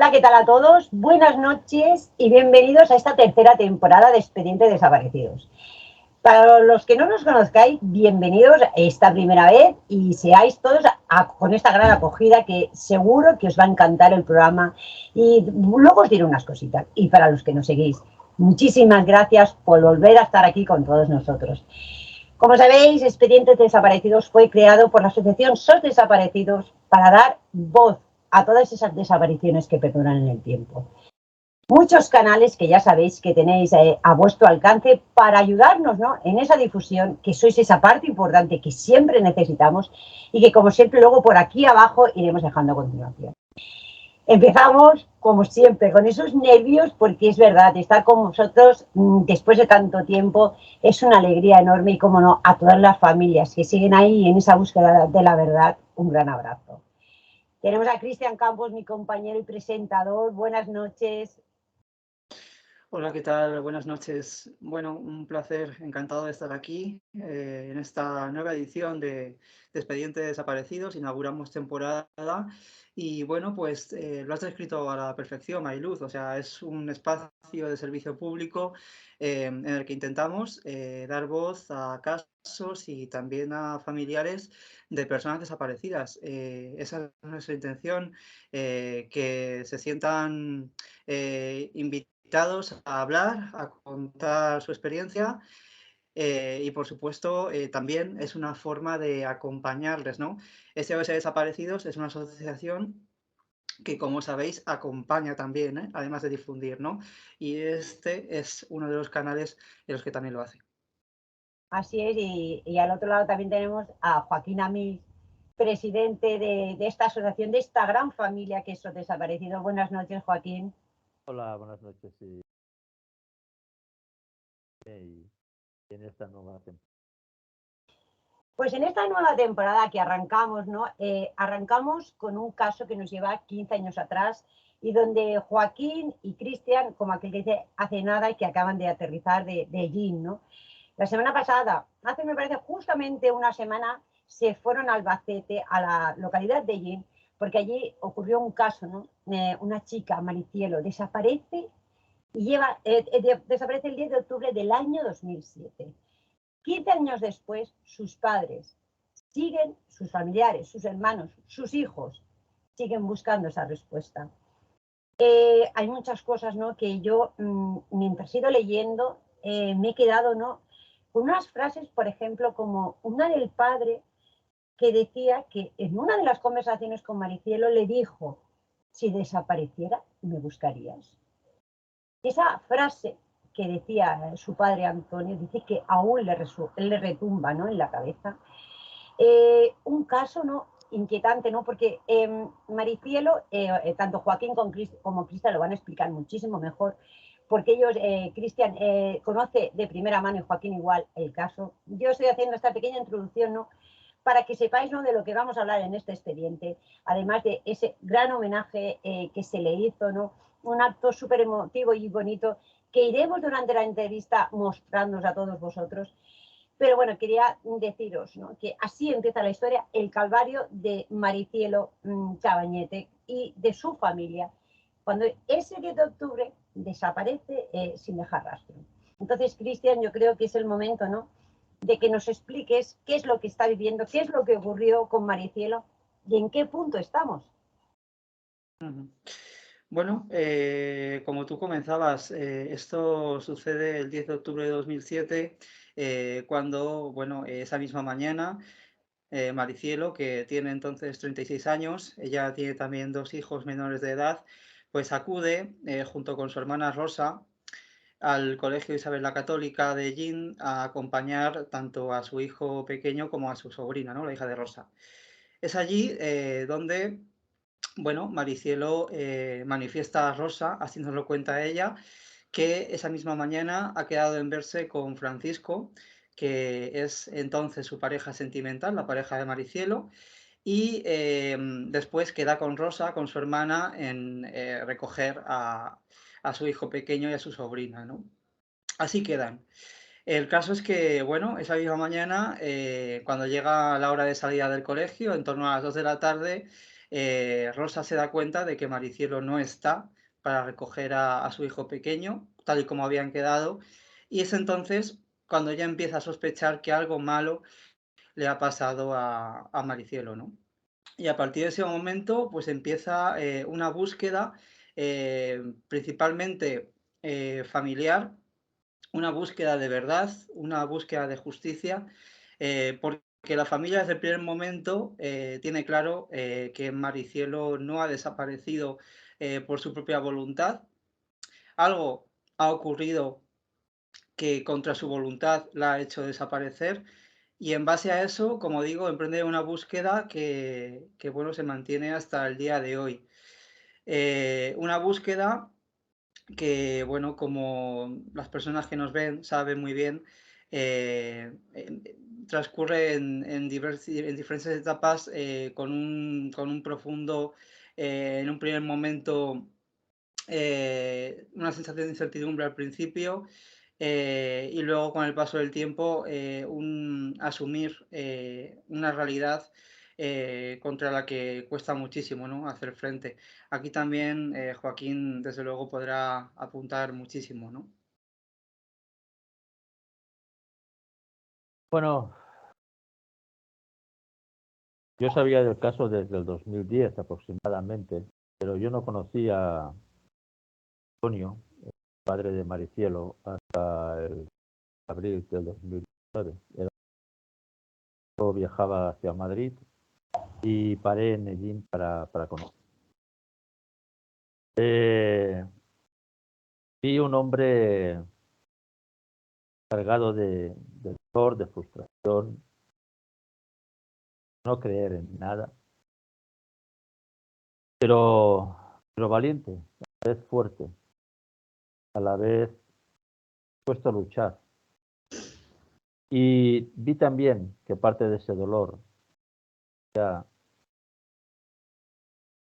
Hola, ¿qué tal a todos? Buenas noches y bienvenidos a esta tercera temporada de Expedientes Desaparecidos. Para los que no nos conozcáis, bienvenidos a esta primera vez y seáis todos con esta gran acogida que seguro que os va a encantar el programa. Y luego os diré unas cositas. Y para los que nos seguís, muchísimas gracias por volver a estar aquí con todos nosotros. Como sabéis, Expedientes Desaparecidos fue creado por la asociación SOS Desaparecidos para dar voz a todas esas desapariciones que perduran en el tiempo. Muchos canales que ya sabéis que tenéis a vuestro alcance para ayudarnos, ¿no?, en esa difusión, que sois esa parte importante que siempre necesitamos y que, como siempre, luego por aquí abajo iremos dejando a continuación. Empezamos, como siempre, con esos nervios, porque es verdad, estar con vosotros después de tanto tiempo es una alegría enorme y, como no, a todas las familias que siguen ahí en esa búsqueda de la verdad, un gran abrazo. Tenemos a Cristian Campos, mi compañero y presentador. Buenas noches. Hola, ¿qué tal? Buenas noches. Bueno, un placer, encantado de estar aquí en esta nueva edición de Expedientes Desaparecidos. Inauguramos temporada y bueno, pues lo has descrito a la perfección, Mariluz. O sea, es un espacio de servicio público en el que intentamos dar voz a casos y también a familiares de personas desaparecidas. Esa es nuestra intención, que se sientan invitados a hablar, a contar su experiencia y, por supuesto, también es una forma de acompañarles, ¿no? SOS Desaparecidos es una asociación que, como sabéis, acompaña también, además de difundir, ¿no? Y este es uno de los canales en los que también lo hace. Así es, y al otro lado también tenemos a Joaquín Amil, presidente de esta asociación, de esta gran familia que es SOS Desaparecidos. Buenas noches, Joaquín. Hola, buenas noches. Y en esta nueva temporada. Pues en esta nueva temporada que arrancamos, ¿no? Arrancamos con un caso que nos lleva 15 años atrás y donde Joaquín y Cristian, como aquel que dice, hace nada y que acaban de aterrizar de Jin, ¿no? La semana pasada, hace me parece justamente una semana, se fueron a Albacete, a la localidad de Jin, porque allí ocurrió un caso, ¿no? Una chica, Maricielo, desaparece y desaparece el 10 de octubre del año 2007. 15 años después, sus padres siguen, sus familiares, sus hermanos, sus hijos, siguen buscando esa respuesta. Hay muchas cosas, ¿no?, que yo, mientras he ido leyendo, me he quedado, ¿no?, con unas frases, por ejemplo, como una del padre que decía que en una de las conversaciones con Maricielo le dijo: si desapareciera, ¿me buscarías? Esa frase que decía su padre Antonio, dice que aún le retumba, ¿no?, en la cabeza. Un caso, ¿no?, inquietante, ¿no?, porque Maricielo, tanto Joaquín como Cristian lo van a explicar muchísimo mejor, porque ellos, Cristian conoce de primera mano y Joaquín igual el caso. Yo estoy haciendo esta pequeña introducción, ¿no?, para que sepáis, ¿no?, de lo que vamos a hablar en este expediente, además de ese gran homenaje que se le hizo, ¿no?, un acto súper emotivo y bonito que iremos durante la entrevista mostrándonos a todos vosotros. Pero bueno, quería deciros, ¿no?, que así empieza la historia, el calvario de Maricielo Cabañete y de su familia, cuando ese 10 de octubre desaparece sin dejar rastro. Entonces, Cristian, yo creo que es el momento, ¿no?, de que nos expliques qué es lo que está viviendo, qué es lo que ocurrió con Maricielo y en qué punto estamos. Bueno, como tú comenzabas, esto sucede el 10 de octubre de 2007, cuando, bueno, esa misma mañana, Maricielo, que tiene entonces 36 años, ella tiene también dos hijos menores de edad, pues acude junto con su hermana Rosa al Colegio Isabel la Católica de Jin a acompañar tanto a su hijo pequeño como a su sobrina, ¿no?, la hija de Rosa. Es allí donde, bueno, Maricielo manifiesta a Rosa, así nos lo cuenta ella, que esa misma mañana ha quedado en verse con Francisco, que es entonces su pareja sentimental, la pareja de Maricielo, y después queda con Rosa, con su hermana, en recoger a su hijo pequeño y a su sobrina, ¿no? Así quedan. El caso es que, bueno, esa misma mañana, cuando llega la hora de salida del colegio, en torno a las 2 de la tarde, Rosa se da cuenta de que Maricielo no está para recoger a su hijo pequeño, tal y como habían quedado, y es entonces cuando ella empieza a sospechar que algo malo le ha pasado a Maricielo, ¿no? Y a partir de ese momento, pues empieza una búsqueda principalmente familiar, una búsqueda de verdad, una búsqueda de justicia, porque la familia desde el primer momento tiene claro que Maricielo no ha desaparecido por su propia voluntad. Algo ha ocurrido que contra su voluntad la ha hecho desaparecer y en base a eso, como digo, emprende una búsqueda que bueno, se mantiene hasta el día de hoy. Una búsqueda que, bueno, como las personas que nos ven saben muy bien, transcurre en diferentes etapas con un profundo, en un primer momento, una sensación de incertidumbre al principio y luego con el paso del tiempo asumir una realidad contra la que cuesta muchísimo, ¿no?, hacer frente. Aquí también Joaquín, desde luego, podrá apuntar muchísimo, ¿no? Bueno, yo sabía del caso desde el 2010 aproximadamente, pero yo no conocía a Antonio, el padre de Maricielo, hasta el abril del 2009. Yo viajaba hacia Madrid y paré en Medellín para conocer. Vi un hombre cargado de dolor, de frustración, no creer en nada, pero valiente, a la vez fuerte, a la vez dispuesto a luchar. Y vi también que parte de ese dolor era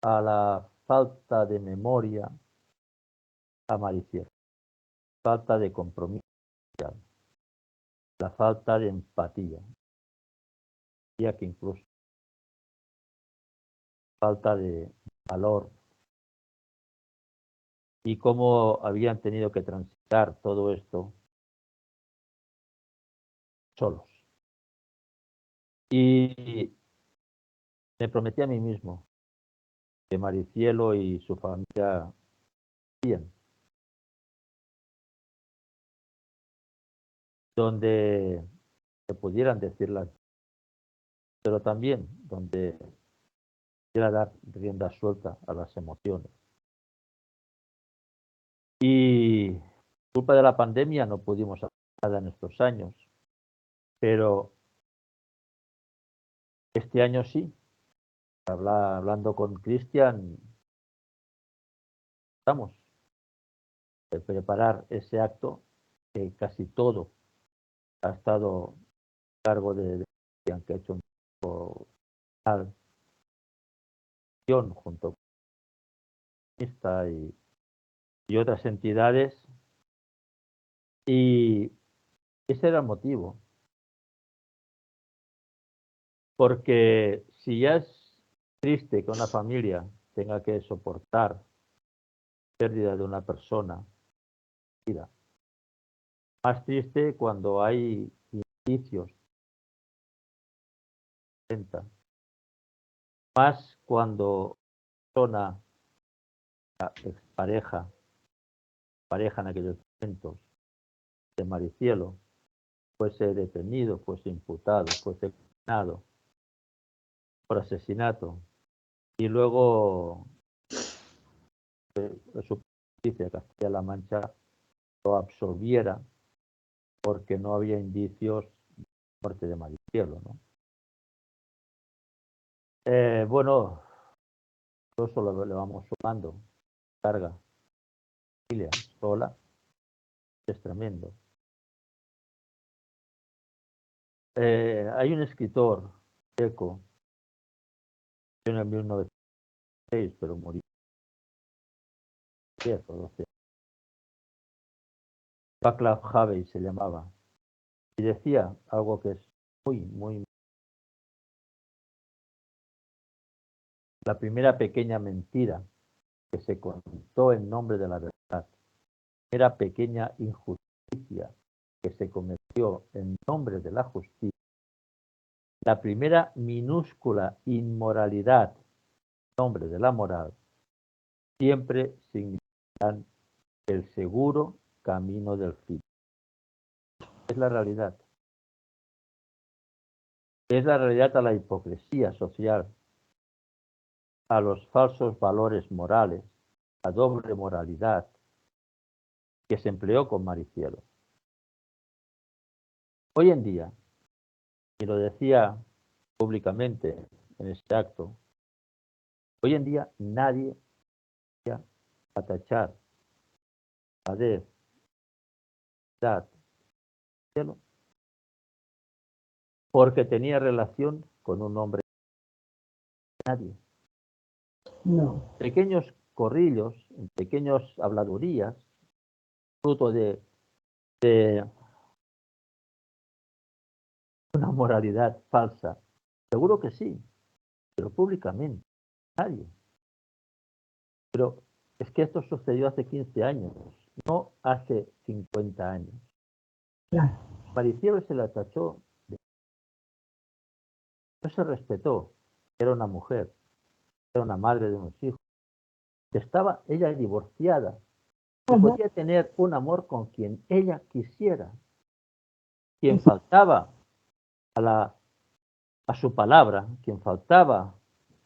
a la falta de memoria amariciera, falta de compromiso, la falta de empatía, ya que incluso falta de valor y cómo habían tenido que transitar todo esto solos. Y me prometí a mí mismo que Maricielo y su familia bien, donde se pudieran decir las, pero también donde pudiera dar rienda suelta a las emociones. Y culpa de la pandemia no pudimos hacer nada en estos años, pero este año sí. Hablando con Cristian, estamos a preparar ese acto que casi todo ha estado a cargo de Cristian, que ha hecho un junto con esta y otras entidades, y ese era el motivo, porque si ya es triste que una familia tenga que soportar la pérdida de una persona, más triste cuando hay indicios, más cuando una expareja, pareja en aquellos momentos de Maricielo, fuese detenido, fuese imputado, fuese condenado por asesinato y luego su justicia Castilla-La Mancha lo absolviera porque no había indicios de muerte de Maricielo, ¿no? Bueno, todo eso le vamos sumando, carga, familia sola, es tremendo. Hay un escritor checo, en el 1906, pero murió 10 o 12. Václav Havel se llamaba, y decía algo que es muy la primera pequeña mentira que se contó en nombre de la verdad, la primera pequeña injusticia que se cometió en nombre de la justicia, la primera minúscula inmoralidad en nombre de la moral, siempre significan el seguro camino del fin. Es la realidad. Es la realidad a la hipocresía social, a los falsos valores morales, a doble moralidad que se empleó con Maricielo. Hoy en día, y lo decía públicamente en este acto, hoy en día nadie va a tachar a Maricielo porque tenía relación con un hombre. Nadie. No. Pequeños corrillos, pequeños habladurías, fruto de una moralidad falsa. Seguro que sí, pero públicamente, nadie. Pero es que esto sucedió hace 15 años, no hace 50 años. Claro. Maricielo se la tachó, no se respetó, era una mujer, era una madre de unos hijos. Estaba ella divorciada y podía tener un amor con quien ella quisiera. Quien faltaba a su palabra, quien faltaba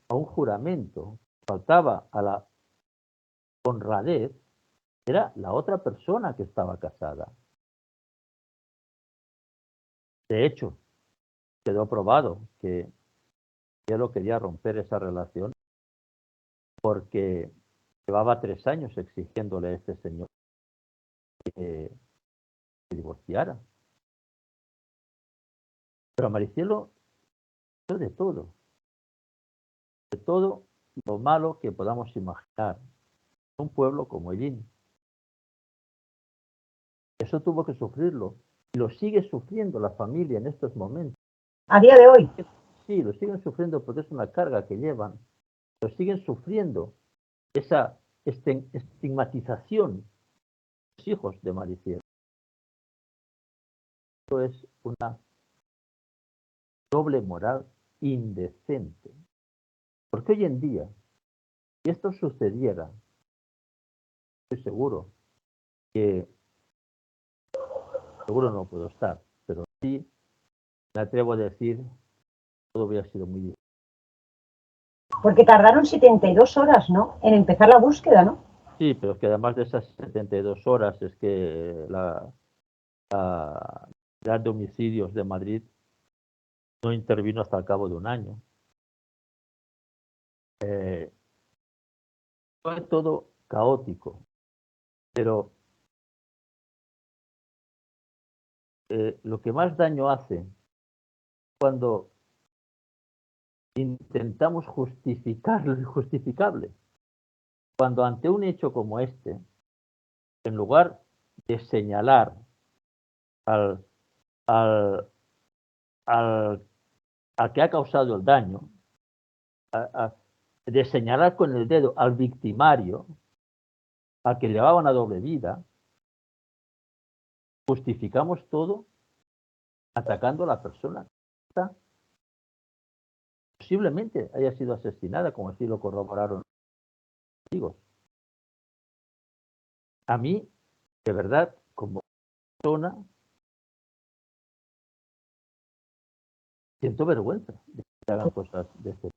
a un juramento, faltaba a la honradez, era la otra persona que estaba casada. De hecho, quedó probado que él quería romper esa relación porque llevaba 3 años exigiéndole a este señor que se divorciara. Pero a Maricielo hizo de todo lo malo que podamos imaginar. Un pueblo como Hellín. Eso tuvo que sufrirlo y lo sigue sufriendo la familia en estos momentos. A día de hoy. Sí, lo siguen sufriendo porque es una carga que llevan. Lo siguen sufriendo esa estigmatización de los hijos de Maricielo. Esto es una doble moral indecente. Porque hoy en día, si esto sucediera, estoy seguro que, seguro no puedo estar, pero sí me atrevo a decir, todo hubiera sido muy difícil. Porque tardaron 72 horas, ¿no? En empezar la búsqueda, ¿no? Sí, pero es que además de esas 72 horas es que la unidad de homicidios de Madrid no intervino hasta el cabo de un año. Fue todo caótico, pero lo que más daño hace cuando intentamos justificar lo injustificable, cuando ante un hecho como este, en lugar de señalar al, al, al, al que ha causado el daño, de señalar con el dedo al victimario, al que llevaba una doble vida, justificamos todo atacando a la persona que posiblemente haya sido asesinada, como así lo corroboraron los testigos. A mí, de verdad, como persona, siento vergüenza de que hagan cosas de este tipo.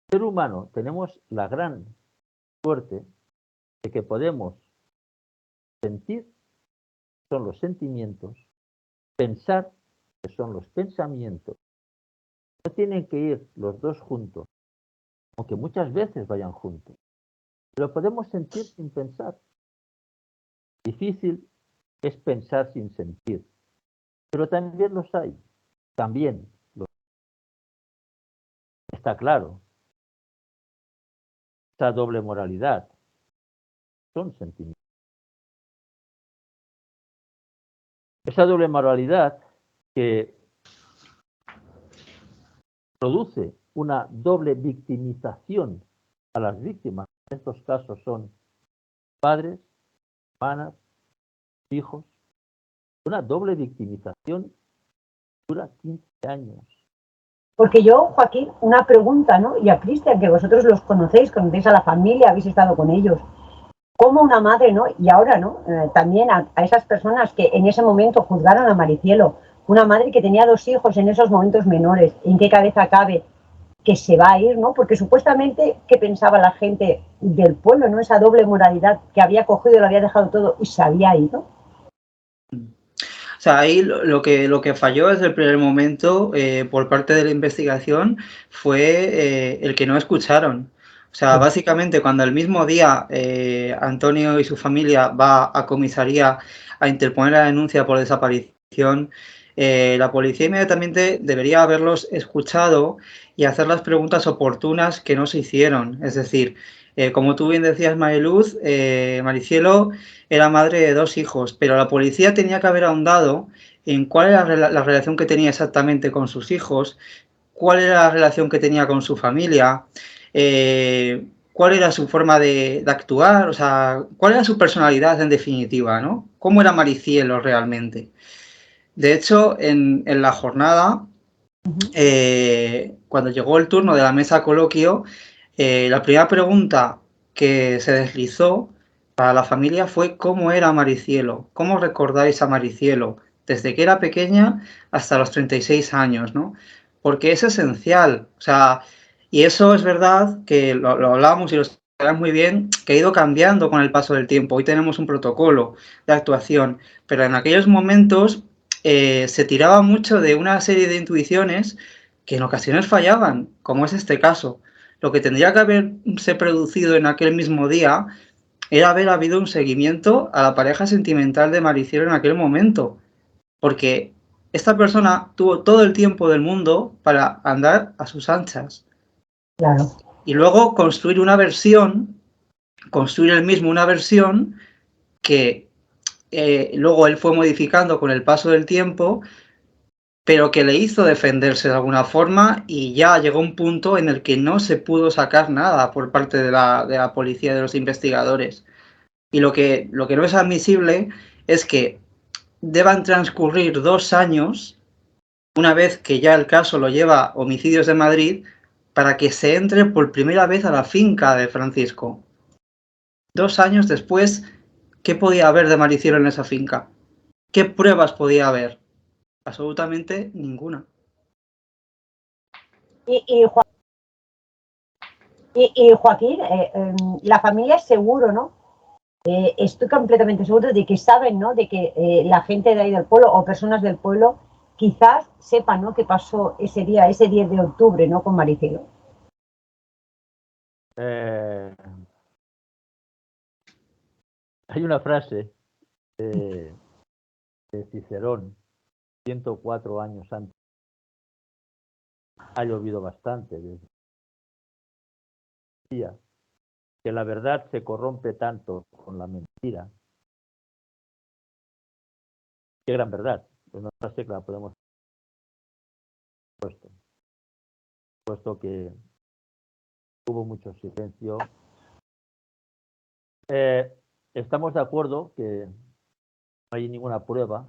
El ser humano tenemos la gran suerte de que podemos sentir, son los sentimientos, pensar, que son los pensamientos. No tienen que ir los dos juntos, aunque muchas veces vayan juntos. Pero podemos sentir sin pensar. Difícil es pensar sin sentir, pero también los hay. También está claro. Esa doble moralidad son sentimientos. Esa doble moralidad que produce una doble victimización a las víctimas. En estos casos son padres, hermanas, hijos. Una doble victimización dura 15 años. Porque yo, Joaquín, una pregunta, ¿no? Y a Cristian, que vosotros los conocéis a la familia, habéis estado con ellos. ¿Cómo una madre, ¿no? Y ahora, ¿no? También a esas personas que en ese momento juzgaron a Maricielo, una madre que tenía 2 hijos en esos momentos menores, ¿en qué cabeza cabe que se va a ir, ¿no? Porque supuestamente, ¿qué pensaba la gente del pueblo, ¿no? Esa doble moralidad que había cogido, lo había dejado todo y se había ido. O sea, ahí lo que falló desde el primer momento por parte de la investigación fue el que no escucharon. O sea, básicamente cuando el mismo día Antonio y su familia va a comisaría a interponer la denuncia por desaparición, la policía inmediatamente debería haberlos escuchado y hacer las preguntas oportunas que no se hicieron. Es decir, como tú bien decías, Mariluz, Maricielo era madre de 2 hijos, pero la policía tenía que haber ahondado en cuál era la relación que tenía exactamente con sus hijos, cuál era la relación que tenía con su familia, cuál era su forma de actuar, o sea, cuál era su personalidad en definitiva, ¿no? ¿Cómo era Maricielo realmente? De hecho, en la jornada, cuando llegó el turno de la mesa coloquio, la primera pregunta que se deslizó para la familia fue cómo era Maricielo, cómo recordáis a Maricielo desde que era pequeña hasta los 36 años, ¿no? Porque es esencial, o sea, y eso es verdad que lo hablábamos y lo sabemos muy bien, que ha ido cambiando con el paso del tiempo. Hoy tenemos un protocolo de actuación, pero en aquellos momentos se tiraba mucho de una serie de intuiciones que en ocasiones fallaban, como es este caso. Lo que tendría que haberse producido en aquel mismo día era haber habido un seguimiento a la pareja sentimental de Maricielo en aquel momento, porque esta persona tuvo todo el tiempo del mundo para andar a sus anchas. Claro. Y luego construir una versión, construir él mismo una versión que luego él fue modificando con el paso del tiempo, pero que le hizo defenderse de alguna forma y ya llegó un punto en el que no se pudo sacar nada por parte de la policía, de los investigadores. Y lo que no es admisible es que deban transcurrir 2 años, una vez que ya el caso lo lleva Homicidios de Madrid, para que se entre por primera vez a la finca de Francisco. 2 años después, ¿qué podía haber de Maricielo en esa finca? ¿Qué pruebas podía haber? Absolutamente ninguna. Y Joaquín, la familia es seguro, ¿no? Estoy completamente seguro de que saben, ¿no? De que la gente de ahí del pueblo o personas del pueblo quizás sepan, ¿no? Qué pasó ese día, ese 10 de octubre, ¿no? Con Maricielo. Hay una frase de Cicerón, 104 años antes. Ha llovido bastante desde el día, que la verdad se corrompe tanto con la mentira. Qué gran verdad. Es una frase que la podemos puesto que hubo mucho silencio. Estamos de acuerdo que no hay ninguna prueba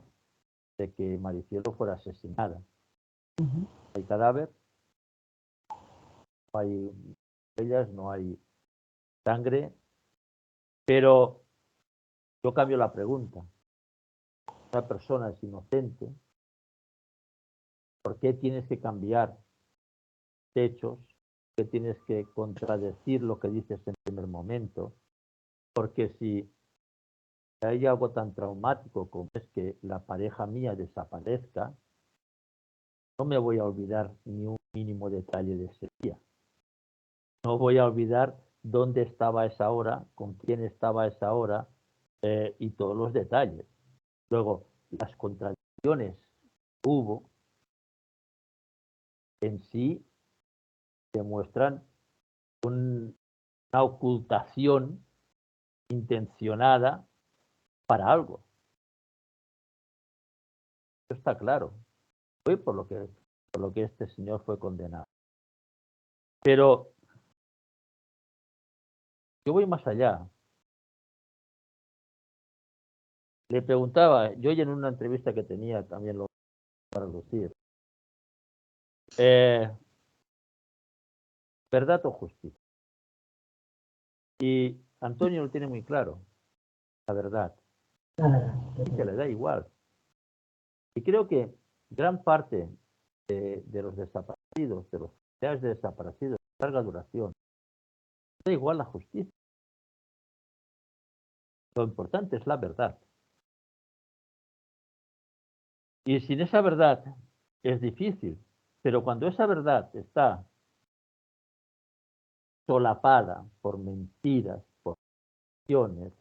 de que Maricielo fuera asesinada. No hay cadáver, no hay huellas, no hay sangre, pero yo cambio la pregunta. Una persona es inocente, ¿por qué tienes que cambiar hechos? ¿Por qué tienes que contradecir lo que dices en primer momento? Porque si hay algo tan traumático como es que la pareja mía desaparezca, no me voy a olvidar ni un mínimo detalle de ese día. No voy a olvidar dónde estaba a esa hora, con quién estaba a esa hora y todos los detalles. Luego, las contradicciones que hubo en sí demuestran una ocultación intencionada para algo. Eso está claro. Fue por lo que este señor fue condenado. Pero yo voy más allá. Le preguntaba, yo en una entrevista que tenía también lo para lucir, ¿verdad o justicia? Y Antonio lo tiene muy claro, la verdad. Y que le da igual. Y creo que gran parte de los desaparecidos, de los familiares de desaparecidos de larga duración, da igual la justicia. Lo importante es la verdad. Y sin esa verdad es difícil, pero cuando esa verdad está solapada por mentiras, por acciones,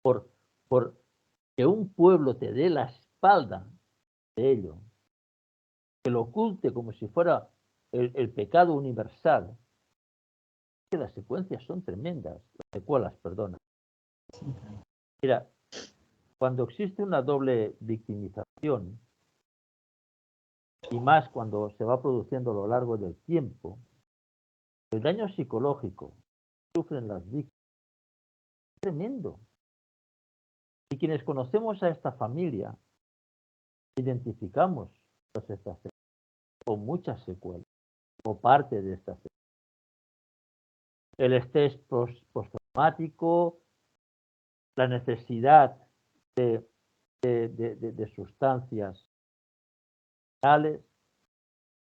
por que un pueblo te dé la espalda de ello, que lo oculte como si fuera el pecado universal, que las secuencias son tremendas, las secuelas, perdona. Mira, cuando existe una doble victimización, y más cuando se va produciendo a lo largo del tiempo, el daño psicológico que sufren las víctimas es tremendo. Y quienes conocemos a esta familia, identificamos todas estas secuelas, o muchas secuelas, o parte de estas secuelas. El estrés postraumático, la necesidad de sustancias reales,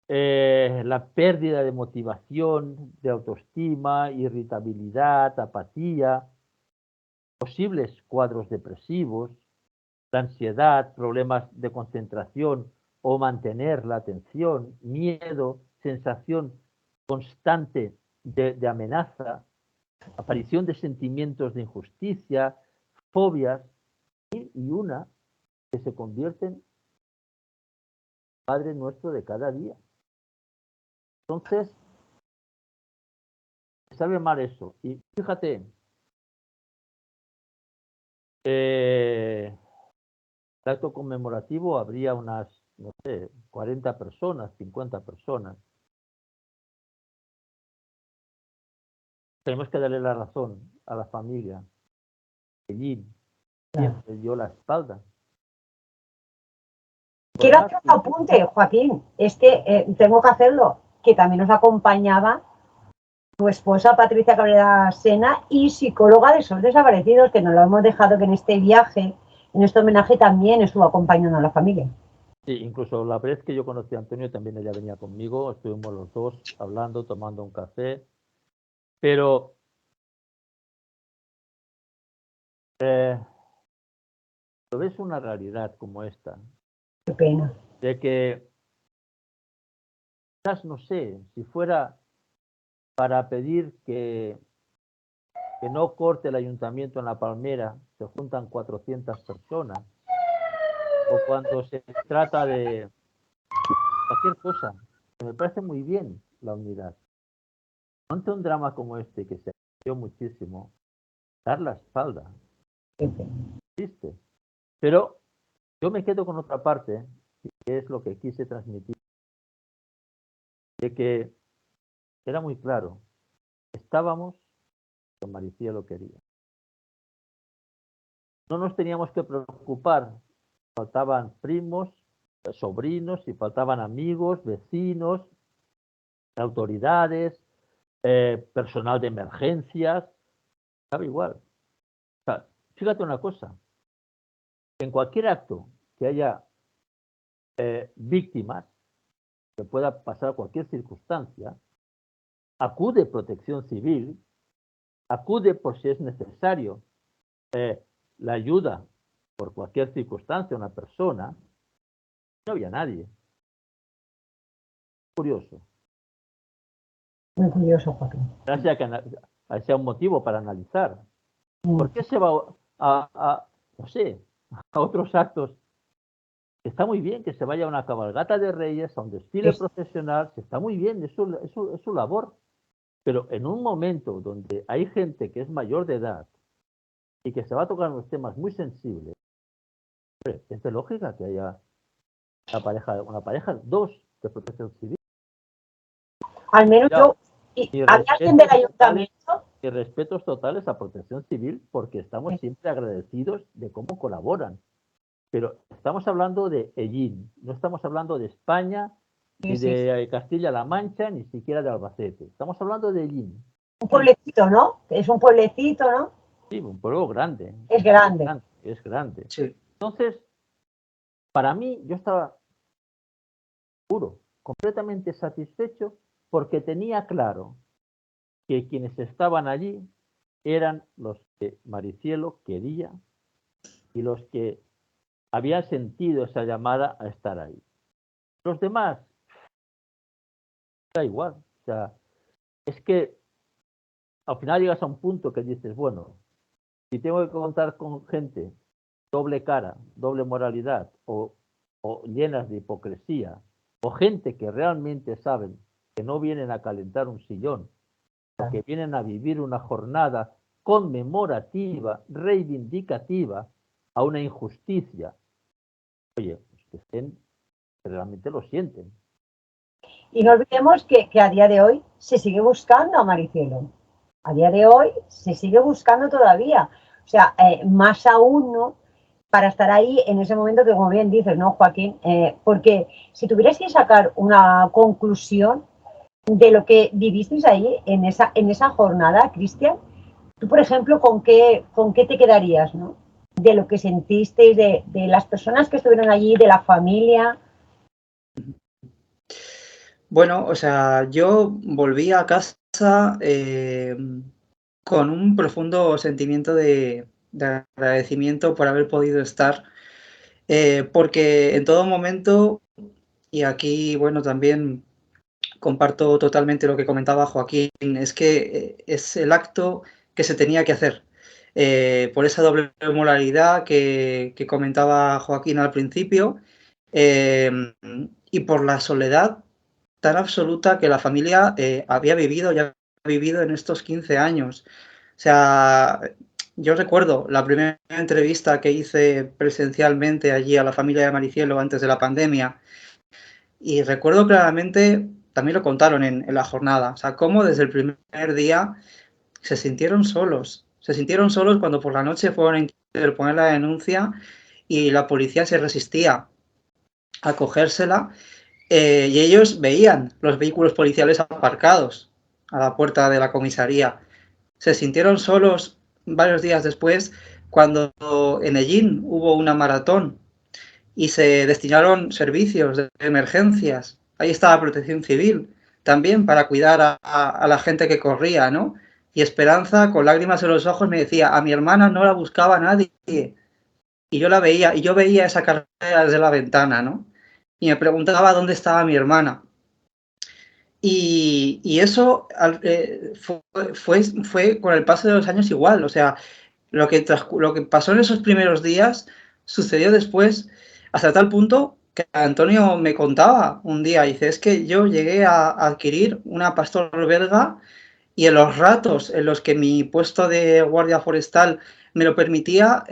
la pérdida de motivación, de autoestima, irritabilidad, apatía, posibles cuadros depresivos, la ansiedad, problemas de concentración o mantener la atención, miedo, sensación constante de amenaza, aparición de sentimientos de injusticia, fobias, y una que se convierte en Padre Nuestro de cada día. Entonces, sabe mal eso. Y fíjate, el acto conmemorativo habría unas, no sé, 40 personas, 50 personas. Tenemos que darle la razón a la familia. Allí siempre dio la espalda. Quiero hacer un apunte, Joaquín. Es que tengo que hacerlo, que también nos acompañaba tu esposa Patricia Cabrera Sena y psicóloga de esos desaparecidos, que nos lo hemos dejado que en este viaje, en este homenaje también estuvo acompañando a la familia. Sí, incluso la vez que yo conocí a Antonio también ella venía conmigo, estuvimos los dos hablando, tomando un café, pero lo ves una realidad como esta. Qué pena. De que, quizás no sé, si fuera para pedir que no corte el ayuntamiento en La Palmera, se juntan 400 personas, o cuando se trata de cualquier cosa, me parece muy bien la unidad. Ante un drama como este, que se apreció muchísimo, dar la espalda, existe. Pero yo me quedo con otra parte, que es lo que quise transmitir, de que era muy claro, estábamos con Maricielo quería. No nos teníamos que preocupar, faltaban primos, sobrinos, y faltaban amigos, vecinos, autoridades, personal de emergencias, estaba igual. O sea, fíjate una cosa, en cualquier acto que haya víctimas, que pueda pasar cualquier circunstancia, acude Protección Civil, acude por si es necesario la ayuda por cualquier circunstancia a una persona. No había nadie. Curioso. Muy curioso, Joaquín. Gracias a que sea un motivo para analizar. ¿Por qué se va no sé, a otros actos? Está muy bien que se vaya a una cabalgata de reyes, a un desfile profesional, está muy bien, es su labor. Pero en un momento donde hay gente que es mayor de edad y que se va a tocar unos temas muy sensibles, es de lógica que haya una pareja, dos de Protección Civil. Al menos Ya. yo ¿Y Y había alguien del respetos totales, ayuntamiento? y respetos totales a Protección Civil, porque estamos siempre agradecidos de cómo colaboran. Pero estamos hablando de Ellín, no estamos hablando de España, ni Sí. de Castilla-La Mancha, ni siquiera de Albacete. Estamos hablando de Ellín. Un pueblecito, ¿no? Es un pueblecito, ¿no? Sí, un pueblo grande. Es grande. Es grande. Sí. Entonces, para mí, yo estaba puro, completamente satisfecho, porque tenía claro que quienes estaban allí eran los que Maricielo quería y los que habían sentido esa llamada a estar ahí. Los demás, da igual. O sea, es que al final llegas a un punto que dices, bueno, si tengo que contar con gente doble cara, doble moralidad o llenas de hipocresía, o gente que realmente saben que no vienen a calentar un sillón, que vienen a vivir una jornada conmemorativa, reivindicativa a una injusticia. Oye, pues que estén, que realmente lo sienten. Y no olvidemos que a día de hoy se sigue buscando a Maricielo. A día de hoy se sigue buscando todavía. O sea, más aún, ¿no? Para estar ahí en ese momento que, como bien dices, ¿no, Joaquín? Porque si tuvierais que sacar una conclusión de lo que vivisteis ahí en esa jornada, Cristian, tú, por ejemplo, con qué te quedarías, ¿no? De lo que sentisteis, de las personas que estuvieron allí, de la familia. Bueno, o sea, yo volví a casa con un profundo sentimiento de agradecimiento por haber podido estar, porque en todo momento, y aquí, bueno, también comparto totalmente lo que comentaba Joaquín, es que es el acto que se tenía que hacer. Por esa doble moralidad que comentaba Joaquín al principio, y por la soledad tan absoluta que la familia había vivido en estos 15 años. O sea, yo recuerdo la primera entrevista que hice presencialmente allí a la familia de Maricielo antes de la pandemia, y recuerdo claramente, también lo contaron en la jornada, o sea, cómo desde el primer día se sintieron solos. Se sintieron solos cuando por la noche fueron a interponer la denuncia y la policía se resistía a cogérsela, y ellos veían los vehículos policiales aparcados a la puerta de la comisaría. Se sintieron solos varios días después cuando en Ellín hubo una maratón y se destinaron servicios de emergencias. Ahí estaba Protección Civil también para cuidar a la gente que corría, ¿no? Y Esperanza, con lágrimas en los ojos, me decía, a mi hermana no la buscaba nadie. Y yo la veía, y yo veía esa carrera desde la ventana, ¿no? Y me preguntaba dónde estaba mi hermana. Y eso fue con el paso de los años igual. O sea, lo que pasó en esos primeros días sucedió después, hasta tal punto que Antonio me contaba un día, dice, es que yo llegué a adquirir una pastor belga y en los ratos en los que mi puesto de guardia forestal me lo permitía,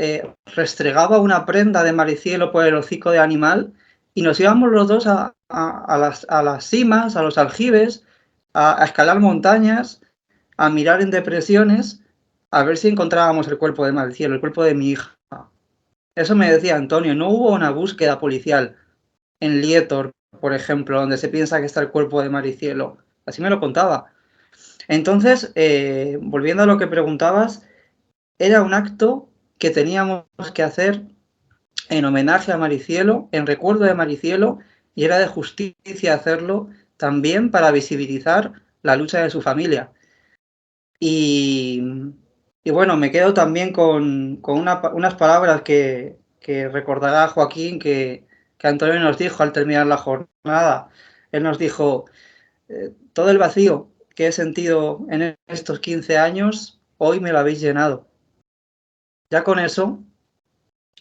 restregaba una prenda de maricielo por el hocico de animal y nos íbamos los dos a las cimas, a los aljibes, a escalar montañas, a mirar en depresiones, a ver si encontrábamos el cuerpo de Maricielo, el cuerpo de mi hija. Eso me decía Antonio, no hubo una búsqueda policial en Lietor, por ejemplo, donde se piensa que está el cuerpo de Maricielo. Así me lo contaba. Entonces, volviendo a lo que preguntabas, era un acto que teníamos que hacer en homenaje a Maricielo, en recuerdo de Maricielo, y era de justicia hacerlo también para visibilizar la lucha de su familia. Y, bueno, me quedo también con unas palabras que recordará Joaquín que Antonio nos dijo al terminar la jornada. Él nos dijo, todo el vacío que he sentido en estos 15 años, hoy me lo habéis llenado. Ya con eso,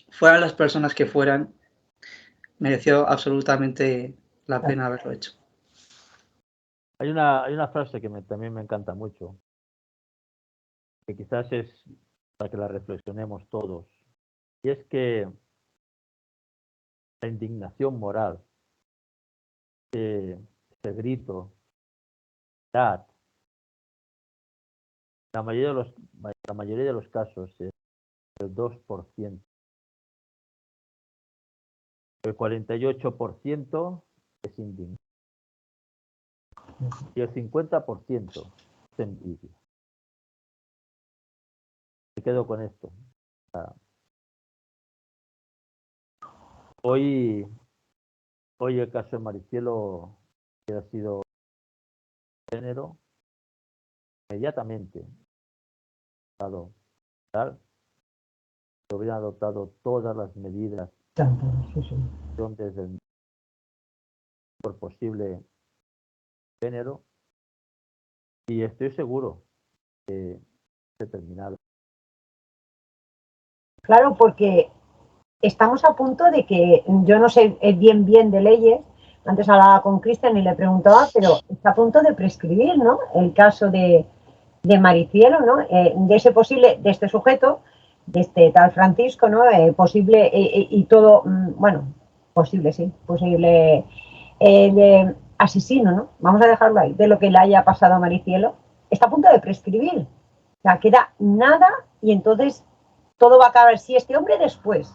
fueran las personas que fueran, mereció absolutamente la pena haberlo hecho. Hay una frase que también me encanta mucho, que quizás es para que la reflexionemos todos, y es que la indignación moral, ese grito, La mayoría de los casos es el 2%. El 48% es indigno. Y el 50% es envidia. Me quedo con esto. Hoy el caso de Maricielo ha sido género inmediatamente tal, se hubieran adoptado todas las medidas desde el por posible género, y estoy seguro que se ha terminado. Claro, porque estamos a punto de que, yo no sé bien de leyes, antes hablaba con Cristian y le preguntaba, pero está a punto de prescribir, ¿no? El caso de Maricielo, ¿no? De ese posible, de este sujeto, de este tal Francisco, ¿no? Posible y todo, bueno, posible, sí, posible de asesino, ¿no? Vamos a dejarlo ahí, de lo que le haya pasado a Maricielo, está a punto de prescribir. O sea, queda nada y entonces todo va a acabar. Si este hombre después,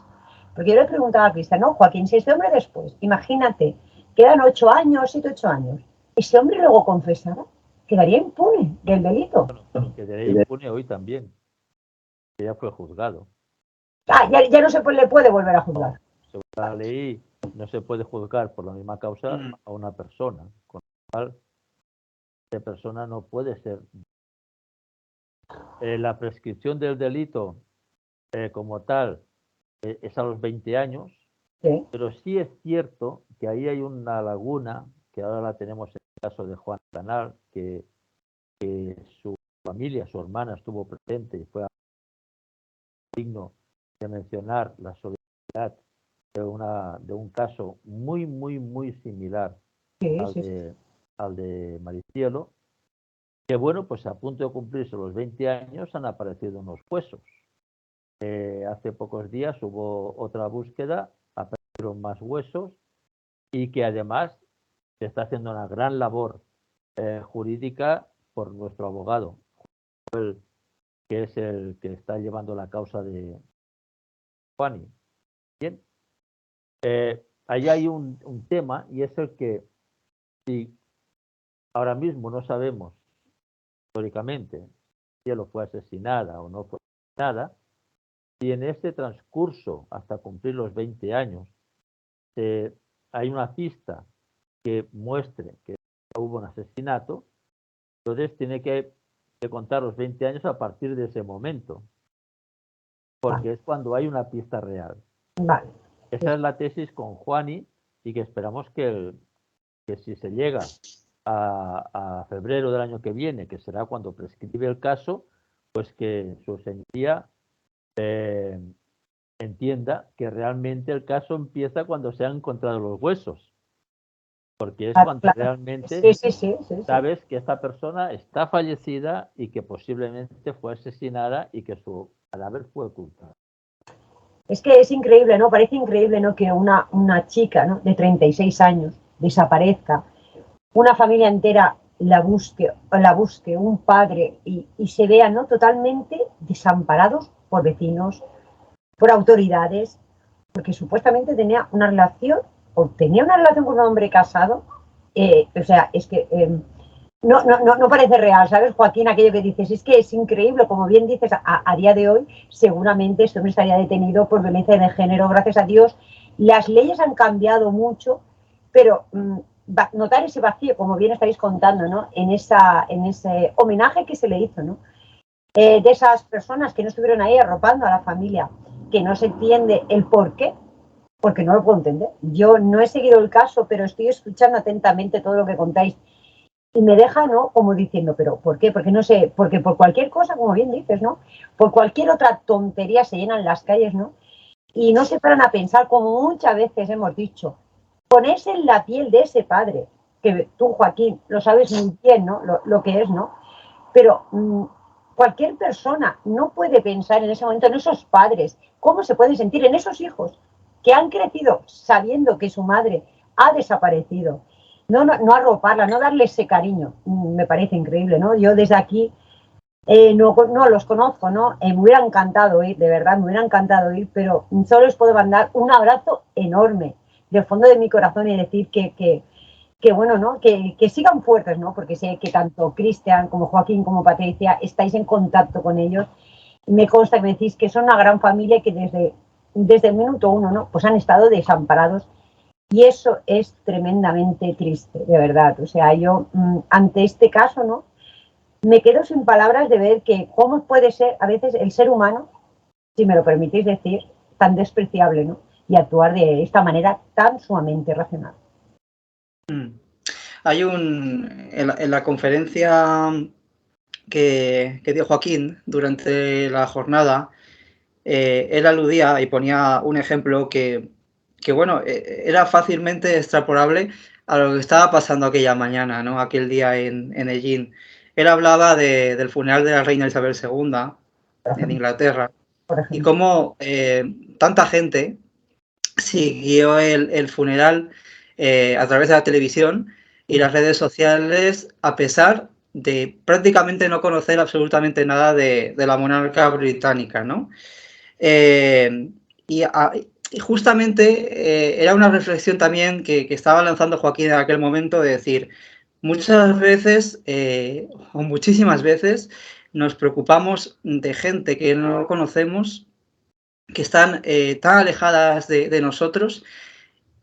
porque yo le preguntaba a Cristian, no, Joaquín, si este hombre después, imagínate, quedan 8 años, 7, 8 años, ese hombre luego confesara, quedaría impune del delito. Bueno, quedaría impune hoy también, que ya fue juzgado. Ah, ya no se le puede volver a juzgar. No, según la ley, no se puede juzgar por la misma causa a una persona, con lo cual esa persona no puede ser. La prescripción del delito como tal es a los 20 años, sí. Pero sí es cierto que ahí hay una laguna, que ahora la tenemos en el caso de Juan Canal, que su familia, su hermana estuvo presente y fue digno de mencionar la solidaridad de un caso muy similar al de Maricielo, que bueno, pues a punto de cumplirse los 20 años han aparecido unos huesos. Hace pocos días hubo otra búsqueda, aparecieron más huesos y que además se está haciendo una gran labor jurídica por nuestro abogado, que es el que está llevando la causa de Juani. Bien, ahí hay un tema, y es el que si ahora mismo no sabemos históricamente si él fue asesinada o no fue asesinada, si en este transcurso hasta cumplir los 20 años hay una pista que muestre que hubo un asesinato, entonces tiene que contar los 20 años a partir de ese momento, porque es cuando hay una pista real. Vale. Esa es la tesis con Juani, y que esperamos que si se llega a febrero del año que viene, que será cuando prescribe el caso, pues que su señoría entienda que realmente el caso empieza cuando se han encontrado los huesos, porque es cuando realmente sabes que esta persona está fallecida y que posiblemente fue asesinada y que su cadáver fue ocultado. Es que es increíble, ¿no? Parece increíble, ¿no? Que una chica, ¿no? De 36 años desaparezca, una familia entera la busque, un padre, y se vean, ¿no? Totalmente desamparados por vecinos, por autoridades, porque supuestamente tenía una relación con un hombre casado. O sea, es que no parece real, ¿sabes, Joaquín? Aquello que dices, es que es increíble, como bien dices, a día de hoy seguramente este hombre estaría detenido por violencia de género, gracias a Dios. Las leyes han cambiado mucho, pero notar ese vacío, como bien estáis contando, ¿no? En ese homenaje que se le hizo, ¿no? De esas personas que no estuvieron ahí arropando a la familia, que no se entiende el por qué, porque no lo puedo entender. Yo no he seguido el caso, pero estoy escuchando atentamente todo lo que contáis y me deja, ¿no? Como diciendo, ¿pero por qué? Porque no sé, porque por cualquier cosa, como bien dices, ¿no? Por cualquier otra tontería se llenan las calles, ¿no? Y no se paran a pensar, como muchas veces hemos dicho, ponerse en la piel de ese padre, que tú, Joaquín, lo sabes muy bien, ¿no? Lo que es, ¿no? Pero cualquier persona no puede pensar en ese momento en esos padres, cómo se pueden sentir en esos hijos que han crecido sabiendo que su madre ha desaparecido. No arroparla, no darle ese cariño. Me parece increíble, ¿no? Yo desde aquí No los conozco, ¿no? Me hubiera encantado ir, de verdad, me hubiera encantado ir, pero solo les puedo mandar un abrazo enorme del fondo de mi corazón y decir que bueno, ¿no? Que sigan fuertes, ¿no? Porque sé que tanto Cristian como Joaquín como Patricia estáis en contacto con ellos. Y me consta que me decís que son una gran familia y que desde el minuto uno, ¿no? Pues han estado desamparados. Y eso es tremendamente triste, de verdad. O sea, yo ante este caso, ¿no? Me quedo sin palabras de ver que cómo puede ser a veces el ser humano, si me lo permitís decir, tan despreciable, ¿no? Y actuar de esta manera tan sumamente racional. Hay en la conferencia que dio Joaquín durante la jornada, él aludía y ponía un ejemplo que bueno, era fácilmente extrapolable a lo que estaba pasando aquella mañana, ¿no? Aquel día en Ellín. Él hablaba del funeral de la reina Isabel II en Inglaterra y cómo tanta gente siguió el funeral a través de la televisión y las redes sociales, a pesar de prácticamente no conocer absolutamente nada de la monarca británica, ¿no? Y justamente era una reflexión también que estaba lanzando Joaquín en aquel momento de decir, muchas veces o muchísimas veces nos preocupamos de gente que no conocemos, que están tan alejadas de nosotros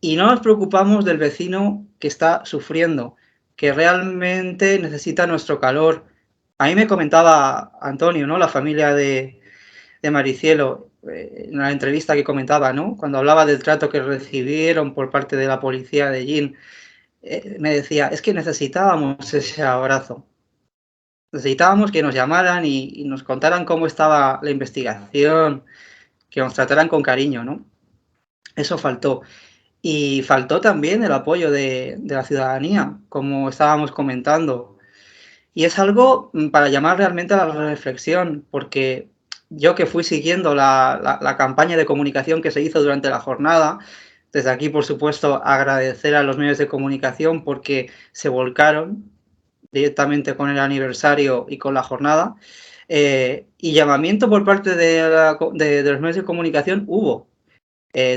y no nos preocupamos del vecino que está sufriendo, que realmente necesita nuestro calor. A mí me comentaba Antonio, ¿no? La familia de Maricielo, en la entrevista que comentaba, ¿no? Cuando hablaba del trato que recibieron por parte de la policía de Ellín, me decía, es que necesitábamos ese abrazo. Necesitábamos que nos llamaran y nos contaran cómo estaba la investigación, que nos trataran con cariño, ¿no? Eso faltó. Y faltó también el apoyo de la ciudadanía, como estábamos comentando. Y es algo para llamar realmente a la reflexión, porque yo que fui siguiendo la campaña de comunicación que se hizo durante la jornada, desde aquí, por supuesto, agradecer a los medios de comunicación porque se volcaron directamente con el aniversario y con la jornada, y llamamiento por parte de los medios de comunicación hubo.